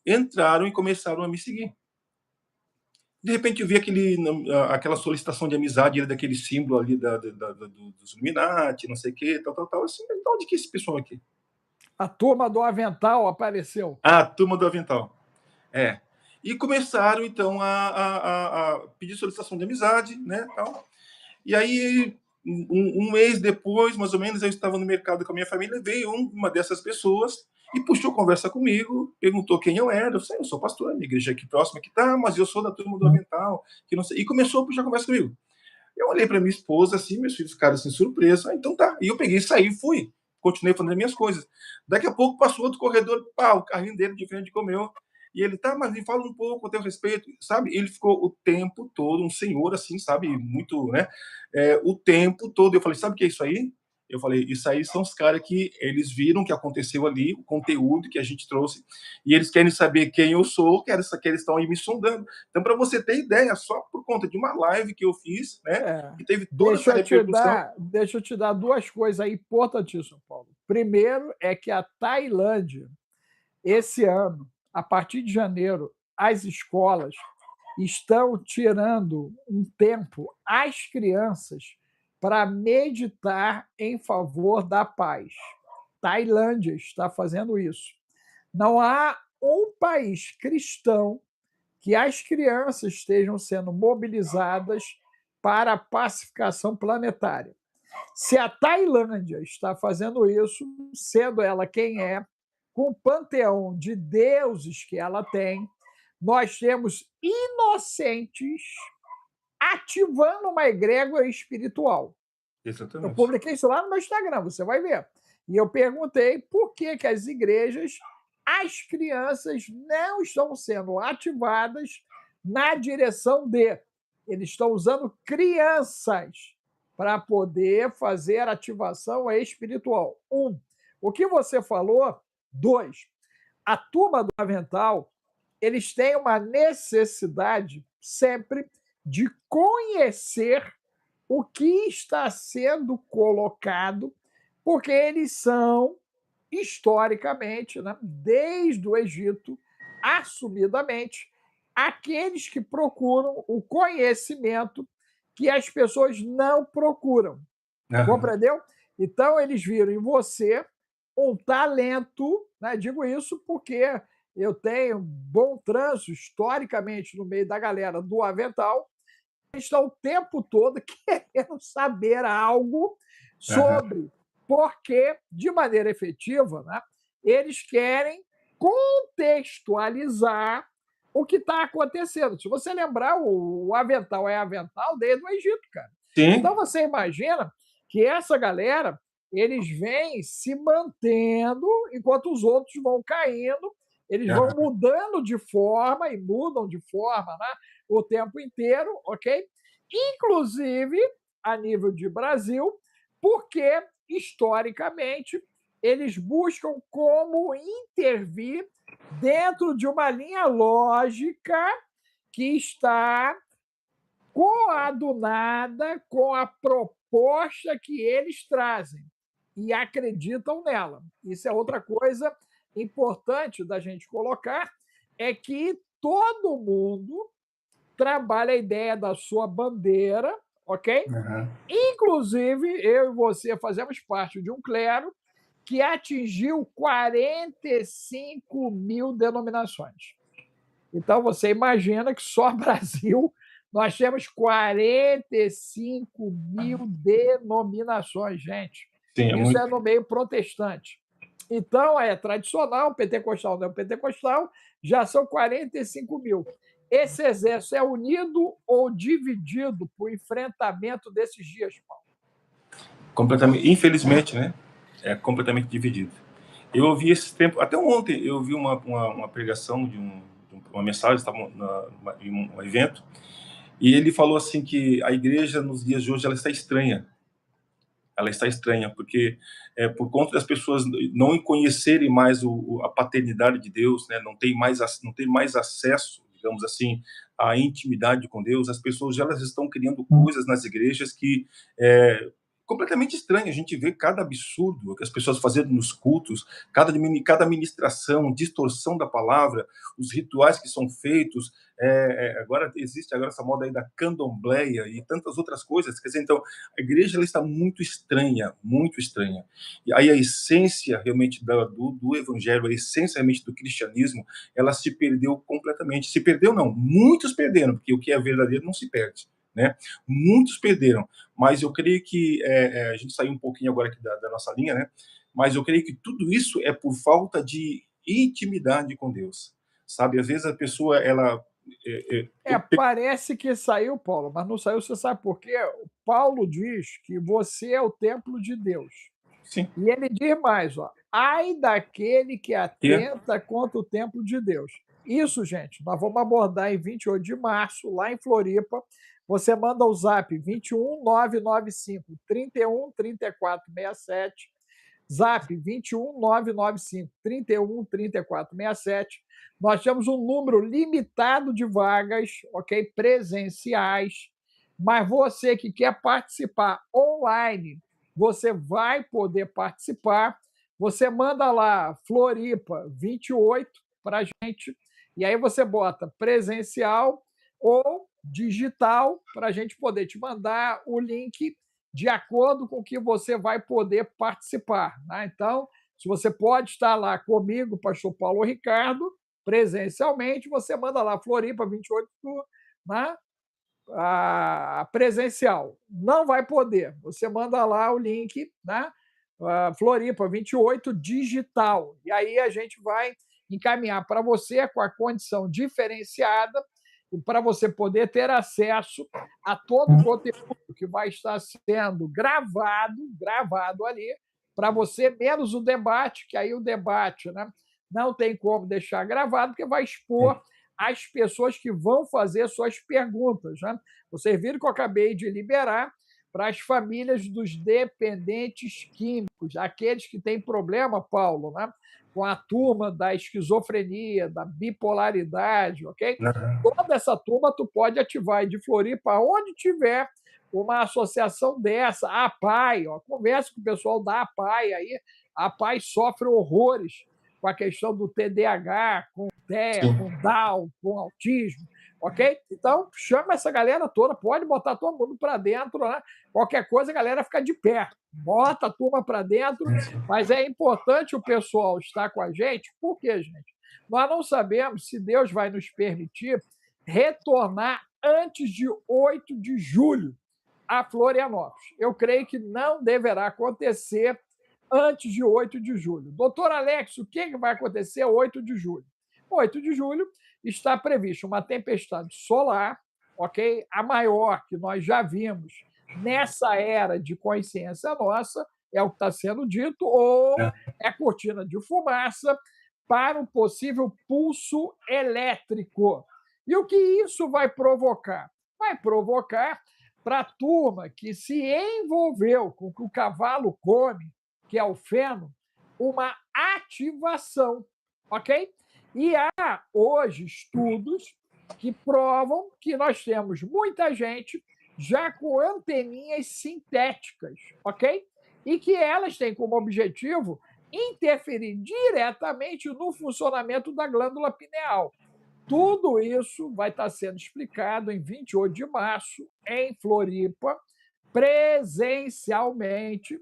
entraram e começaram a me seguir. De repente eu vi aquela solicitação de amizade, daquele símbolo ali dos Illuminati, não sei o que, tal. Assim, então, onde que é esse pessoal aqui? A turma do avental apareceu. A turma do avental. É. E começaram, então, a pedir solicitação de amizade, né, tal. E aí, um mês depois, mais ou menos, eu estava no mercado com a minha família, veio uma dessas pessoas e puxou conversa comigo, perguntou quem eu era. Eu falei, eu sou pastor, minha igreja aqui próxima, que tá, mas eu sou da turma do avental, que não sei. E começou a puxar conversa comigo. Eu olhei para minha esposa, assim, meus filhos ficaram assim, surpresos. Então tá. E eu peguei, saí, fui. Continuei fazendo as minhas coisas. Daqui a pouco passou outro corredor, pá, o carrinho dele de frente comeu. E ele, tá, mas me fala um pouco, eu tenho respeito, sabe? Ele ficou o tempo todo, um senhor assim, sabe? Muito, né? O tempo todo. Eu falei, sabe o que é isso aí? Eu falei, isso aí são os caras que eles viram o que aconteceu ali, o conteúdo que a gente trouxe, e eles querem saber quem eu sou, que eles estão aí me sondando. Então, para você ter ideia, só por conta de uma live que eu fiz, né, que teve toda essa repercussão. Deixa eu te dar duas coisas aí importantíssimas, Paulo. Primeiro é que a Tailândia, esse ano, a partir de janeiro, as escolas estão tirando um tempo às crianças para meditar em favor da paz. Tailândia está fazendo isso. Não há um país cristão que as crianças estejam sendo mobilizadas para a pacificação planetária. Se a Tailândia está fazendo isso, sendo ela quem é, com o panteão de deuses que ela tem, nós temos inocentes ativando uma egrégora espiritual. Exatamente. Eu publiquei isso lá no meu Instagram, você vai ver. E eu perguntei por que as igrejas, as crianças não estão sendo ativadas na direção de. Eles estão usando crianças para poder fazer ativação espiritual. O que você falou. 2, a turma do avental, eles têm uma necessidade sempre de conhecer o que está sendo colocado, porque eles são, historicamente, né, desde o Egito, assumidamente, aqueles que procuram o conhecimento que as pessoas não procuram. Compreendeu? Então, eles viram em você um talento, né? Digo isso porque eu tenho bom trânsito historicamente no meio da galera do avental, eles estão o tempo todo querendo saber algo sobre, porque, de maneira efetiva, né, eles querem contextualizar o que está acontecendo. Se você lembrar, o avental é avental desde o Egito, cara. Sim. Então você imagina que essa galera, eles vêm se mantendo enquanto os outros vão caindo, eles vão mudando de forma e mudam de forma, né, o tempo inteiro, ok? Inclusive a nível de Brasil, porque historicamente eles buscam como intervir dentro de uma linha lógica que está coadunada com a proposta que eles trazem e acreditam nela. Isso é outra coisa importante da gente colocar, é que todo mundo trabalha a ideia da sua bandeira, ok? Inclusive, eu e você fazemos parte de um clero que atingiu 45 mil denominações. Então, você imagina que só Brasil nós temos 45 mil denominações, gente. Sim, Isso é no meio protestante. Então, é tradicional, pentecostal não é pentecostal, já são 45 mil. Esse exército é unido ou dividido para o enfrentamento desses dias, Paulo? completamente, infelizmente, né? É completamente dividido. Eu ouvi esse tempo, até ontem, eu vi uma pregação uma mensagem, estava em um evento, e ele falou assim que a igreja nos dias de hoje ela está estranha. Ela está estranha porque por conta das pessoas não conhecerem mais a paternidade de Deus, né? Não tem mais acesso, digamos assim, à intimidade com Deus. As pessoas elas estão criando coisas nas igrejas que completamente estranho. A gente vê cada absurdo que as pessoas fazendo nos cultos, cada ministração, distorção da palavra, os rituais que são feitos. Agora existe essa moda aí da candomblé e tantas outras coisas. Quer dizer, então, a igreja ela está muito estranha, muito estranha. E aí a essência realmente do evangelho, a essência realmente do cristianismo, ela se perdeu completamente. Se perdeu, não. Muitos perderam, porque o que é verdadeiro não se perde. Né? Muitos perderam, mas eu creio que a gente saiu um pouquinho agora aqui da nossa linha, né? Mas eu creio que tudo isso é por falta de intimidade com Deus, sabe? Às vezes a pessoa ela parece que saiu, Paulo, mas não saiu. Você sabe por quê? O Paulo diz que você é o templo de Deus. Sim. E ele diz mais, ó, ai daquele que atenta contra o templo de Deus. Isso, gente, nós vamos abordar em 28 de março, lá em Floripa. Você manda o zap 21 995 31 34 67, zap 21 995 31 34 67. Nós temos um número limitado de vagas, ok? Presenciais, mas você que quer participar online, você vai poder participar. Você manda lá Floripa 28 para a gente, e aí você bota presencial ou digital para a gente poder te mandar o link de acordo com o que você vai poder participar. Né? Então, se você pode estar lá comigo, pastor Paulo Ricardo, presencialmente, você manda lá Floripa 28, né? Presencial. Não vai poder. Você manda lá o link, né? Floripa 28 digital. E aí a gente vai encaminhar para você com a condição diferenciada para você poder ter acesso a todo o conteúdo que vai estar sendo gravado ali, para você, menos o debate, que aí o debate, né, não tem como deixar gravado, porque vai expor as pessoas que vão fazer suas perguntas. Né? Vocês viram que eu acabei de liberar para as famílias dos dependentes químicos, aqueles que têm problema, Paulo, né? Com a turma da esquizofrenia, da bipolaridade, ok? Toda essa turma tu pode ativar aí de Floripa, onde tiver uma associação dessa, a APAI, ó, conversa com o pessoal da APAI aí, a APAI sofre horrores com a questão do TDAH, com TEA, com Down, com autismo, ok? Então, chama essa galera toda, pode botar todo mundo para dentro, né? Qualquer coisa, a galera fica de pé, bota a turma para dentro, mas é importante o pessoal estar com a gente, por quê, gente? Nós não sabemos se Deus vai nos permitir retornar antes de 8 de julho a Florianópolis. Eu creio que não deverá acontecer antes de 8 de julho. Doutor Alex, o que vai acontecer 8 de julho? 8 de julho está prevista uma tempestade solar, ok? A maior que nós já vimos nessa era de consciência nossa, é o que está sendo dito, ou é cortina de fumaça para um possível pulso elétrico. E o que isso vai provocar? Vai provocar para a turma que se envolveu com o que o cavalo come, que é o feno, uma ativação, ok? E há hoje estudos que provam que nós temos muita gente já com anteninhas sintéticas, ok? E que elas têm como objetivo interferir diretamente no funcionamento da glândula pineal. Tudo isso vai estar sendo explicado em 28 de março, em Floripa, presencialmente,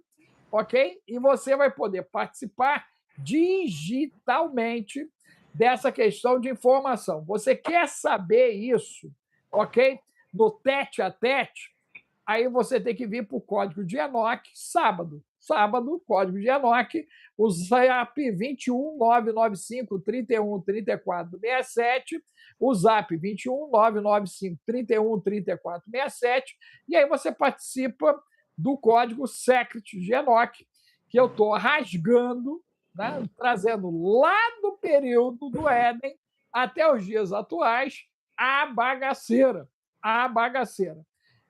ok? E você vai poder participar digitalmente dessa questão de informação. Você quer saber isso, ok? No tete a tete? aí você tem que vir para o código de Enoch sábado. Sábado, código de Enoch, o zap 21 995 31 34 67, o zap 21 995 31 34 67, e aí você participa do código Secret de Enoch, que eu estou rasgando, né, trazendo lá do período do Éden até os dias atuais a bagaceira. A bagaceira.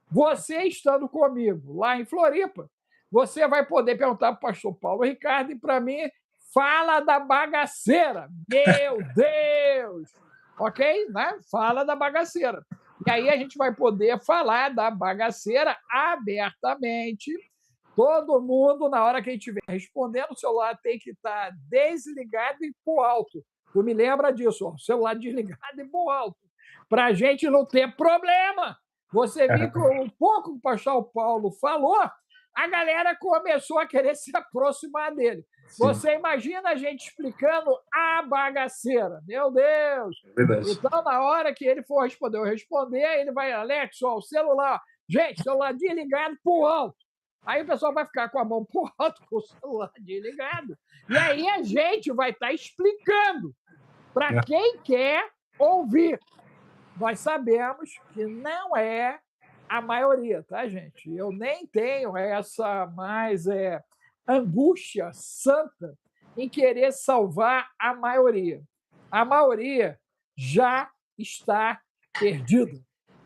Você estando comigo lá em Floripa, você vai poder perguntar para o pastor Paulo Ricardo e para mim, fala da bagaceira. Meu Deus! Ok? Né? Fala da bagaceira. E aí a gente vai poder falar da bagaceira abertamente. Todo mundo, na hora que a gente estiver respondendo, o celular tem que estar desligado e por alto. Tu me lembra disso, ó, celular desligado e por alto, para a gente não ter problema. Você viu que um pouco que o pastor Paulo falou, a galera começou a querer se aproximar dele. Sim. Você imagina a gente explicando a bagaceira. Meu Deus! Verdade. Então, na hora que ele for responder, eu responder, ele vai, Alex, ó, o celular. Gente, celular desligado por alto. Aí o pessoal vai ficar com a mão por alto, com o celular desligado. E aí a gente vai estar explicando para quem quer ouvir. Nós sabemos que não é a maioria, tá, gente? Eu nem tenho essa mais angústia santa em querer salvar a maioria. A maioria já está perdida.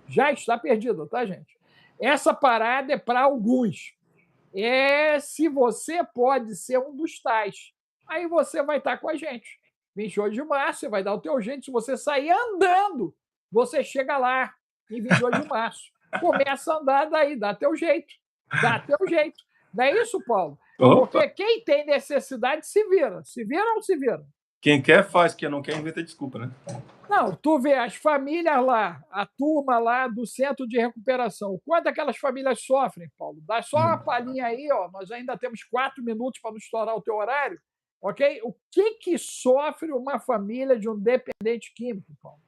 Já está perdida, tá, gente? Essa parada é para alguns. Se você pode ser um dos tais, aí você vai estar com a gente. 28 de março, você vai dar o teu jeito. Se você sair andando, você chega lá em 28 de março. Começa a andar daí, dá teu jeito. Dá teu jeito. Não é isso, Paulo? Porque quem tem necessidade se vira. Se vira ou não se vira? Quem quer faz, quem não quer inventa desculpa, né? Não, tu vê as famílias lá, a turma lá do centro de recuperação. O quanto aquelas famílias sofrem, Paulo? Dá só uma palhinha aí, ó. Nós ainda temos 4 minutos para não estourar o teu horário, ok? O que sofre uma família de um dependente químico, Paulo?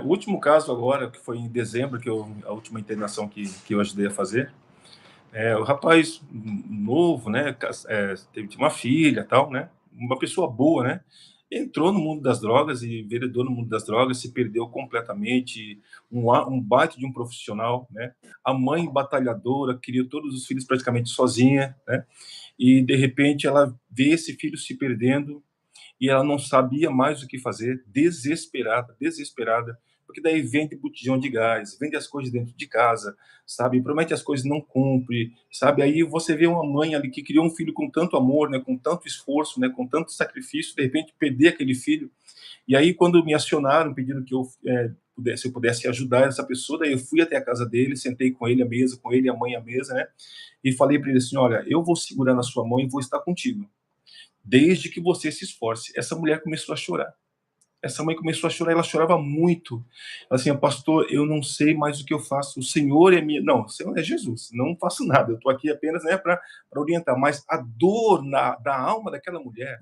O último caso agora, que foi em dezembro, a última internação que eu ajudei a fazer, o rapaz novo, né, teve uma filha, tal, né, uma pessoa boa, né, entrou no mundo das drogas e enveredou no mundo das drogas, se perdeu completamente, um baita de um profissional, né, a mãe batalhadora, criou todos os filhos praticamente sozinha, né, e de repente ela vê esse filho se perdendo, e ela não sabia mais o que fazer, desesperada, porque daí vende botijão de gás, vende as coisas dentro de casa, sabe? Promete as coisas, não cumpre, sabe? Aí você vê uma mãe ali que criou um filho com tanto amor, né, com tanto esforço, né, com tanto sacrifício, de repente perder aquele filho. E aí quando me acionaram pedindo que eu pudesse ajudar essa pessoa, daí eu fui até a casa dele, sentei com ele à mesa, com ele e a mãe à mesa, né? E falei para ele assim, olha, eu vou segurar na sua mão e vou estar contigo, desde que você se esforce. Essa mulher começou a chorar. Essa mãe começou a chorar, ela chorava muito. Ela assim, pastor, eu não sei mais o que eu faço, o Senhor é minha... Não, o Senhor é Jesus, não faço nada, eu estou aqui apenas, né, para orientar. Mas a dor da alma daquela mulher,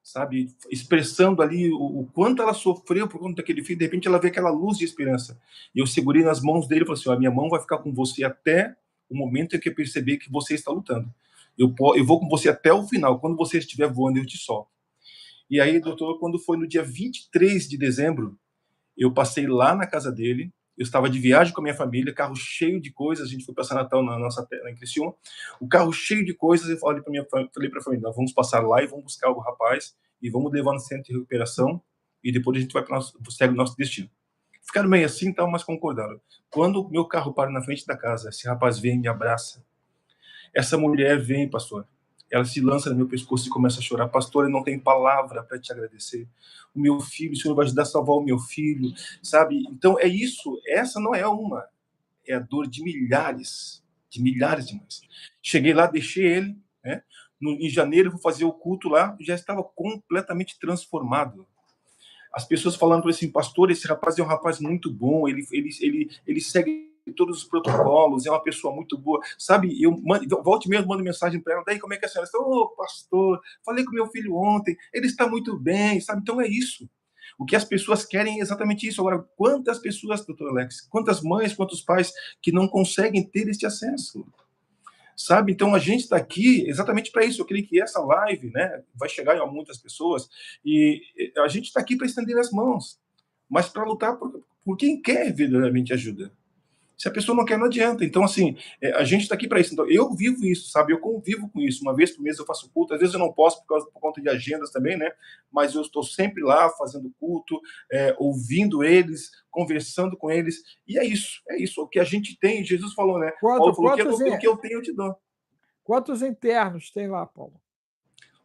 sabe, expressando ali o quanto ela sofreu por conta daquele filho, de repente ela vê aquela luz de esperança. E eu segurei nas mãos dele e falei assim, a minha mão vai ficar com você até o momento em que eu perceber que você está lutando. Eu vou com você até o final. Quando você estiver voando, eu te solto. E aí, doutor, quando foi no dia 23 de dezembro, eu passei lá na casa dele. Eu estava de viagem com a minha família, carro cheio de coisas. A gente foi passar Natal na nossa terra, em Criciúma. O carro cheio de coisas. Eu falei para a família, nós vamos passar lá e vamos buscar o rapaz e vamos levar no centro de recuperação e depois a gente vai para segue o nosso destino. Ficaram meio assim, tal, mas concordaram. Quando o meu carro para na frente da casa, esse rapaz vem e me abraça. Essa mulher vem, pastor, ela se lança no meu pescoço e começa a chorar. Pastor, eu não tenho palavra para te agradecer. O meu filho, o Senhor vai ajudar a salvar o meu filho, sabe? Então, é isso. Essa não é uma. É a dor de milhares de mães. Cheguei lá, deixei ele, né? Em janeiro, eu vou fazer o culto lá, já estava completamente transformado. As pessoas falando assim, pastor, esse rapaz é um rapaz muito bom, ele segue todos os protocolos, é uma pessoa muito boa, sabe? Volte mesmo, mando mensagem para ela, daí como é que a senhora está? Pastor, falei com meu filho ontem, ele está muito bem, sabe? Então é isso. O que as pessoas querem é exatamente isso. Agora, quantas pessoas, doutor Alex, quantas mães, quantos pais que não conseguem ter este acesso? Sabe? Então a gente está aqui exatamente para isso. Eu creio que essa live, né, vai chegar a muitas pessoas e a gente está aqui para estender as mãos, mas para lutar por quem quer verdadeiramente ajuda. Se a pessoa não quer, não adianta. Então, assim, a gente está aqui para isso. Então, eu vivo isso, sabe? Eu convivo com isso. Uma vez por mês eu faço culto. Às vezes eu não posso por conta de agendas também, né? Mas eu estou sempre lá fazendo culto, ouvindo eles, conversando com eles. E é isso, é isso. O que a gente tem, Jesus falou, né? Paulo falou que o que eu tenho, eu te dou. Quantos internos tem lá, Paulo?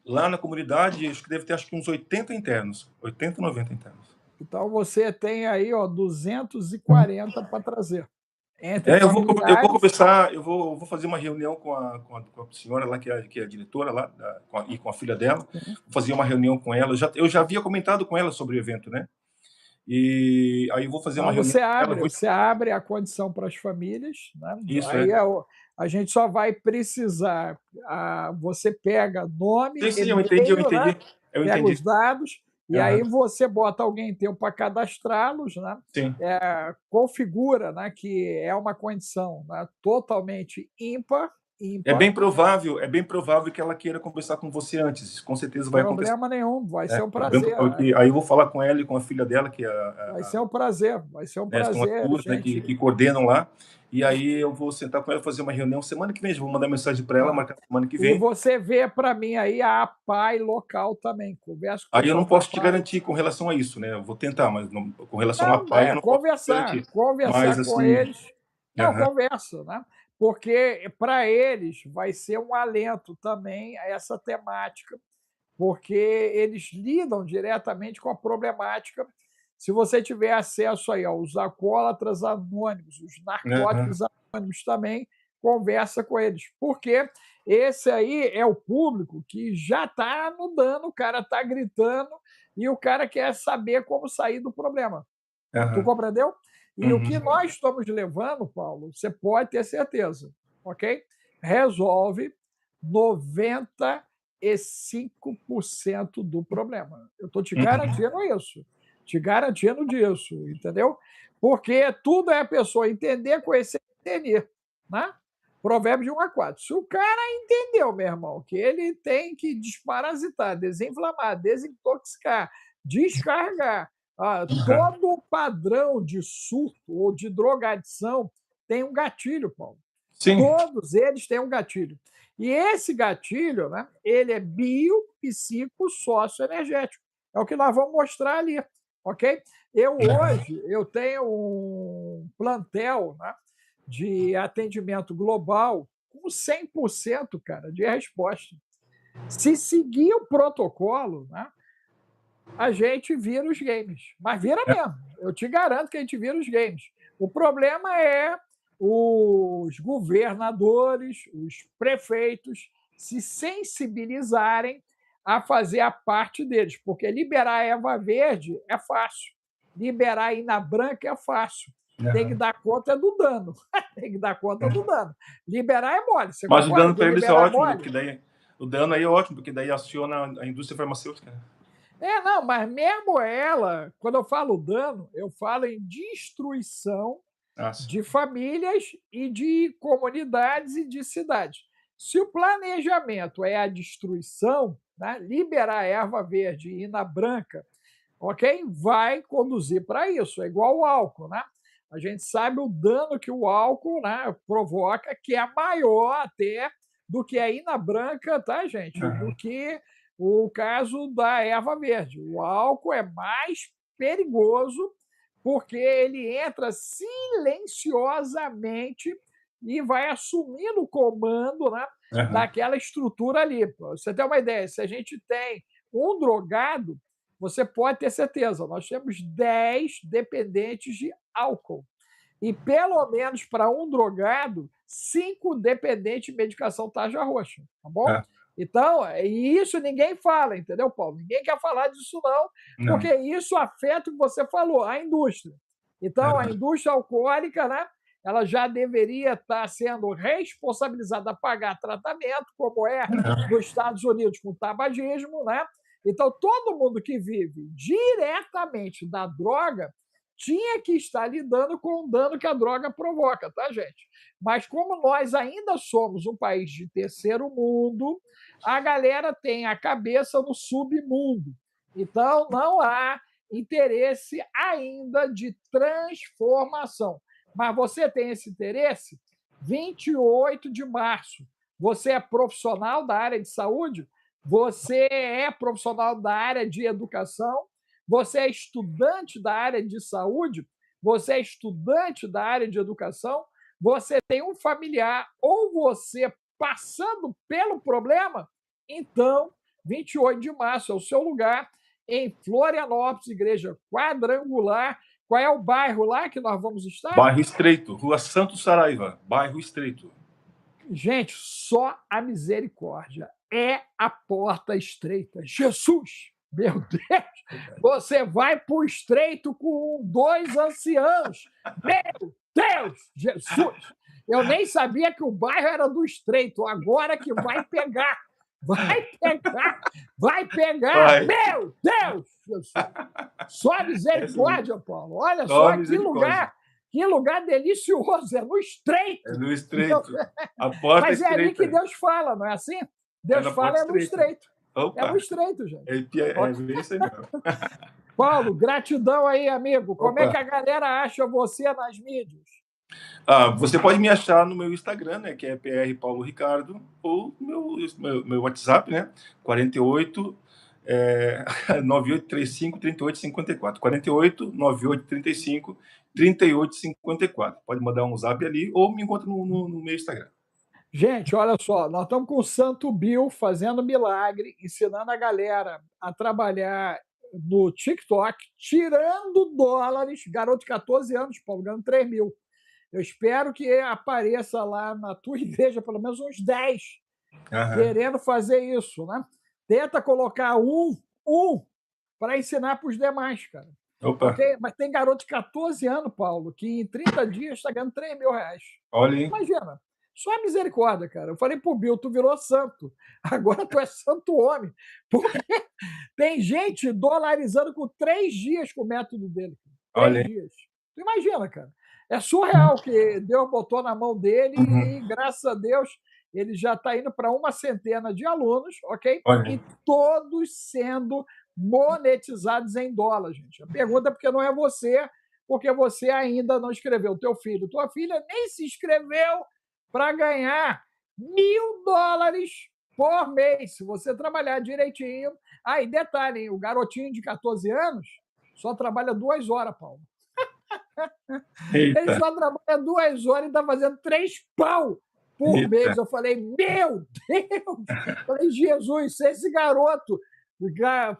Lá na comunidade, acho que deve ter uns 80 internos. 80, 90 internos. Então, você tem aí 240 para trazer. Eu vou conversar, eu vou fazer uma reunião com a senhora lá, que é a diretora lá, e com a filha dela. Vou fazer uma reunião com ela. Eu já havia comentado com ela sobre o evento, né? E aí eu vou fazer uma reunião com ela. Você abre a condição para as famílias, né? Isso, aí a gente só vai precisar. Você pega nome, sim, eu entendi. Né? Pega os dados. E aí você bota alguém teu para cadastrá-los, né? Sim. Configura, né, que é uma condição, né, totalmente ímpar. É bem provável que ela queira conversar com você antes. Com certeza vai acontecer. Problema nenhum, vai ser um prazer. Aí eu vou falar com ela e com a filha dela, que vai ser um prazer, São as duas, né, que coordenam lá. E aí eu vou sentar com ela, fazer uma reunião semana que vem. Vou mandar mensagem para ela, marcar semana que vem. E você vê para mim aí a APAI local também. Conversa com aí eu não posso te garantir com relação a isso, né? Eu vou tentar, mas com relação à APAI eu não posso te garantir. Conversar mas, com assim, eles. Não, conversa, né? Porque para eles vai ser um alento também a essa temática, porque eles lidam diretamente com a problemática. Se você tiver acesso aí aos alcoólatras anônimos, os narcóticos anônimos também, conversa com eles. Porque esse aí é o público que já está no dano, o cara está gritando e o cara quer saber como sair do problema. Tu compreendeu? E o que nós estamos levando, Paulo, você pode ter certeza, ok? Resolve 95% do problema. Eu estou te garantindo isso. Te garantindo disso, entendeu? Porque tudo é a pessoa entender, conhecer e entender, né? Provérbios de 1 a 4. Se o cara entendeu, meu irmão, que ele tem que desparasitar, desinflamar, desintoxicar, descarregar, todo padrão de surto ou de drogadição tem um gatilho, Paulo. Sim. Todos eles têm um gatilho. E esse gatilho, né, ele é biopsicossocioenergético. É o que nós vamos mostrar ali, ok? Hoje, eu tenho um plantel, né, de atendimento global com 100%, cara, de resposta. Se seguir o protocolo, né, a gente vira os games. Mas vira mesmo. Eu te garanto que a gente vira os games. O problema é os governadores, os prefeitos se sensibilizarem a fazer a parte deles, porque liberar a erva verde é fácil, liberar a ina branca é fácil. Tem que dar conta do dano. Tem que dar conta do dano. Liberar é mole. Você mas o dano para eles é ótimo, porque daí, o dano aí é ótimo, porque daí aciona a indústria farmacêutica. Não, mas mesmo ela, quando eu falo dano, eu falo em destruição de famílias e de comunidades e de cidades. Se o planejamento é a destruição, né, liberar erva verde e ina branca, ok? Vai conduzir para isso. É igual o álcool, né? A gente sabe o dano que o álcool, né, provoca, que é maior até do que a ina branca, tá, gente? Do que o caso da erva verde. O álcool é mais perigoso porque ele entra silenciosamente e vai assumindo o comando, né, daquela estrutura ali. Pra você ter uma ideia, se a gente tem um drogado, você pode ter certeza, nós temos 10 dependentes de álcool. E, pelo menos para um drogado, 5 dependentes de medicação tarja roxa, tá bom? Então, isso ninguém fala, entendeu, Paulo? Ninguém quer falar disso, não, porque isso afeta o que você falou, a indústria. Então, a indústria alcoólica, né, ela já deveria estar sendo responsabilizada a pagar tratamento, como é nos Estados Unidos com o tabagismo, né? Então, todo mundo que vive diretamente da droga tinha que estar lidando com o dano que a droga provoca, tá, gente? Mas como nós ainda somos um país de terceiro mundo, a galera tem a cabeça no submundo. Então, não há interesse ainda de transformação. Mas você tem esse interesse? 28 de março. Você é profissional da área de saúde? Você é profissional da área de educação? Você é estudante da área de saúde? Você é estudante da área de educação? Você tem um familiar ou você passando pelo problema? Então, 28 de março é o seu lugar, em Florianópolis, Igreja Quadrangular. Qual é o bairro lá que nós vamos estar? Bairro Estreito, Rua Santo Saraiva, Bairro Estreito. Gente, só a misericórdia é a porta estreita. Jesus, meu Deus, você vai para o estreito com 2 anciãos. Meu Deus, Jesus. Eu nem sabia que o bairro era do estreito. Agora que vai pegar. Vai pegar, vai pegar. Vai. Meu Deus, Jesus. Só a misericórdia, Paulo. Olha só que lugar delicioso. É no estreito. É no estreito. A porta Mas estreita. é ali que Deus fala, não é assim? Deus fala no estreito. Opa. É no estreito, gente. É isso aí mesmo. Paulo, gratidão aí, amigo. Como é que a galera acha você nas mídias? Você pode me achar no meu Instagram, né, que é PR Paulo Ricardo, ou meu WhatsApp, né, 48 9835 3854. 48 9835 3854. Pode mandar um zap ali ou me encontra no meu Instagram. Gente, olha só, nós estamos com o Santo Bill fazendo milagre, ensinando a galera a trabalhar no TikTok, tirando dólares, garoto de 14 anos, Paulo, ganhando 3 mil. Eu espero que apareça lá na tua igreja pelo menos uns 10 querendo fazer isso, né? Tenta colocar um para ensinar para os demais, cara. Okay? Mas tem garoto de 14 anos, Paulo, que em 30 dias está ganhando 3 mil reais. Olha aí. Imagina. Só a misericórdia, cara. Eu falei pro Bill, tu virou santo. Agora tu é santo homem. Porque tem gente dolarizando com 3 dias com o método dele. 3 dias. Tu imagina, cara. É surreal que Deus botou na mão dele e, graças a Deus, ele já está indo para 100 de alunos, ok? E todos sendo monetizados em dólar, gente. A pergunta é porque não é você, porque você ainda não inscreveu. Teu filho, tua filha nem se inscreveu para ganhar $1.000 por mês, se você trabalhar direitinho. E detalhe, o garotinho de 14 anos só trabalha 2 horas, Paulo. Eita. Ele só trabalha 2 horas e está fazendo 3 pau por mês. Eu falei, meu Deus! Eu falei, Jesus, se esse garoto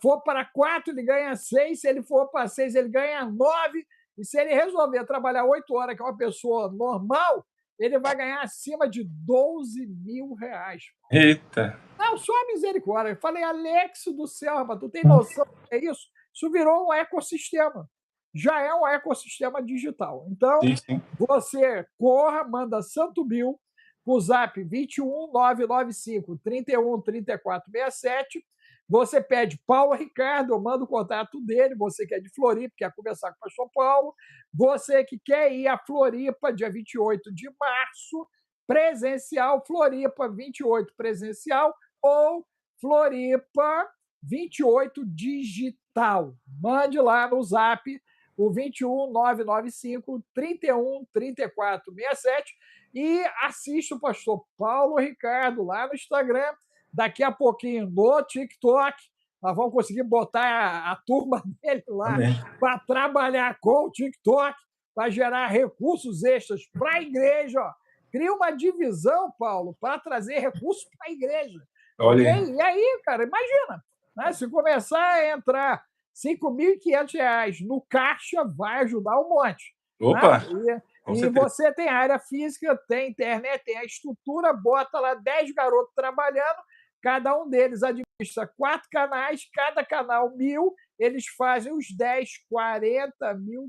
for para 4, ele ganha 6, se ele for para 6, ele ganha 9, e se ele resolver trabalhar 8 horas, que é uma pessoa normal, ele vai ganhar acima de 12 mil reais. Eita! Não, só a misericórdia. Eu falei, Alex do céu, rapaz, tu tem noção do que é isso? Isso virou um ecossistema. Já é um ecossistema digital. Então, sim. Você corra, manda Santo Bill para o zap 21995 31 34 67. Você pede Paulo Ricardo, eu mando o contato dele. Você que é de Floripa, quer conversar com o pastor Paulo. Você que quer ir a Floripa, dia 28 de março, presencial, Floripa 28 presencial ou Floripa 28 digital. Mande lá no zap o 21995 31 34 67 e assista o pastor Paulo Ricardo lá no Instagram. Daqui a pouquinho no TikTok, nós vamos conseguir botar a turma dele lá para trabalhar com o TikTok, para gerar recursos extras para a igreja. Ó. Cria uma divisão, Paulo, para trazer recursos para a igreja. Olha. Okay? E aí, cara, imagina, né? Se começar a entrar R$5.500 no caixa, vai ajudar um monte. Opa! Né? E você tem a área física, tem internet, tem a estrutura, bota lá 10 garotos trabalhando, cada um deles administra 4 canais, cada canal 1.000, eles fazem os 10, $40 mil.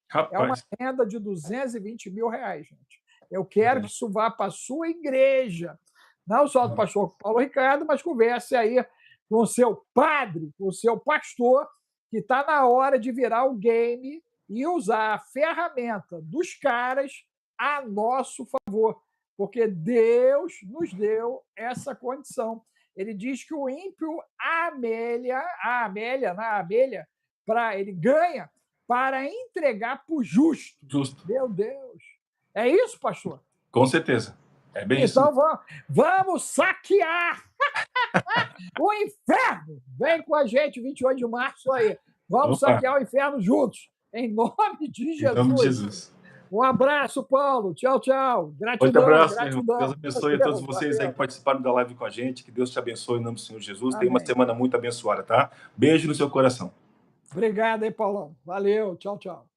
Rapaz. É uma renda de R$220 mil, gente. Eu quero que isso vá para a sua igreja. Não só do pastor Paulo Ricardo, mas converse aí com o seu padre, com o seu pastor, que está na hora de virar o game e usar a ferramenta dos caras a nosso favor, porque Deus nos deu essa condição. Ele diz que o ímpio a abelha, ele ganha para entregar para o justo. Justo. Meu Deus. É isso, pastor? Com certeza. É bem isso. Então vamos saquear o inferno. Vem com a gente, 28 de março aí. Vamos saquear o inferno juntos. Em nome de Jesus. Em nome de Jesus. Um abraço, Paulo. Tchau, tchau. Gratidão. Muito abraço, gratidão. Deus abençoe a todos vocês aí que participaram da live com a gente. Que Deus te abençoe em nome do Senhor Jesus. Amém. Tenha uma semana muito abençoada, tá? Beijo no seu coração. Obrigado, hein, Paulão. Valeu. Tchau, tchau.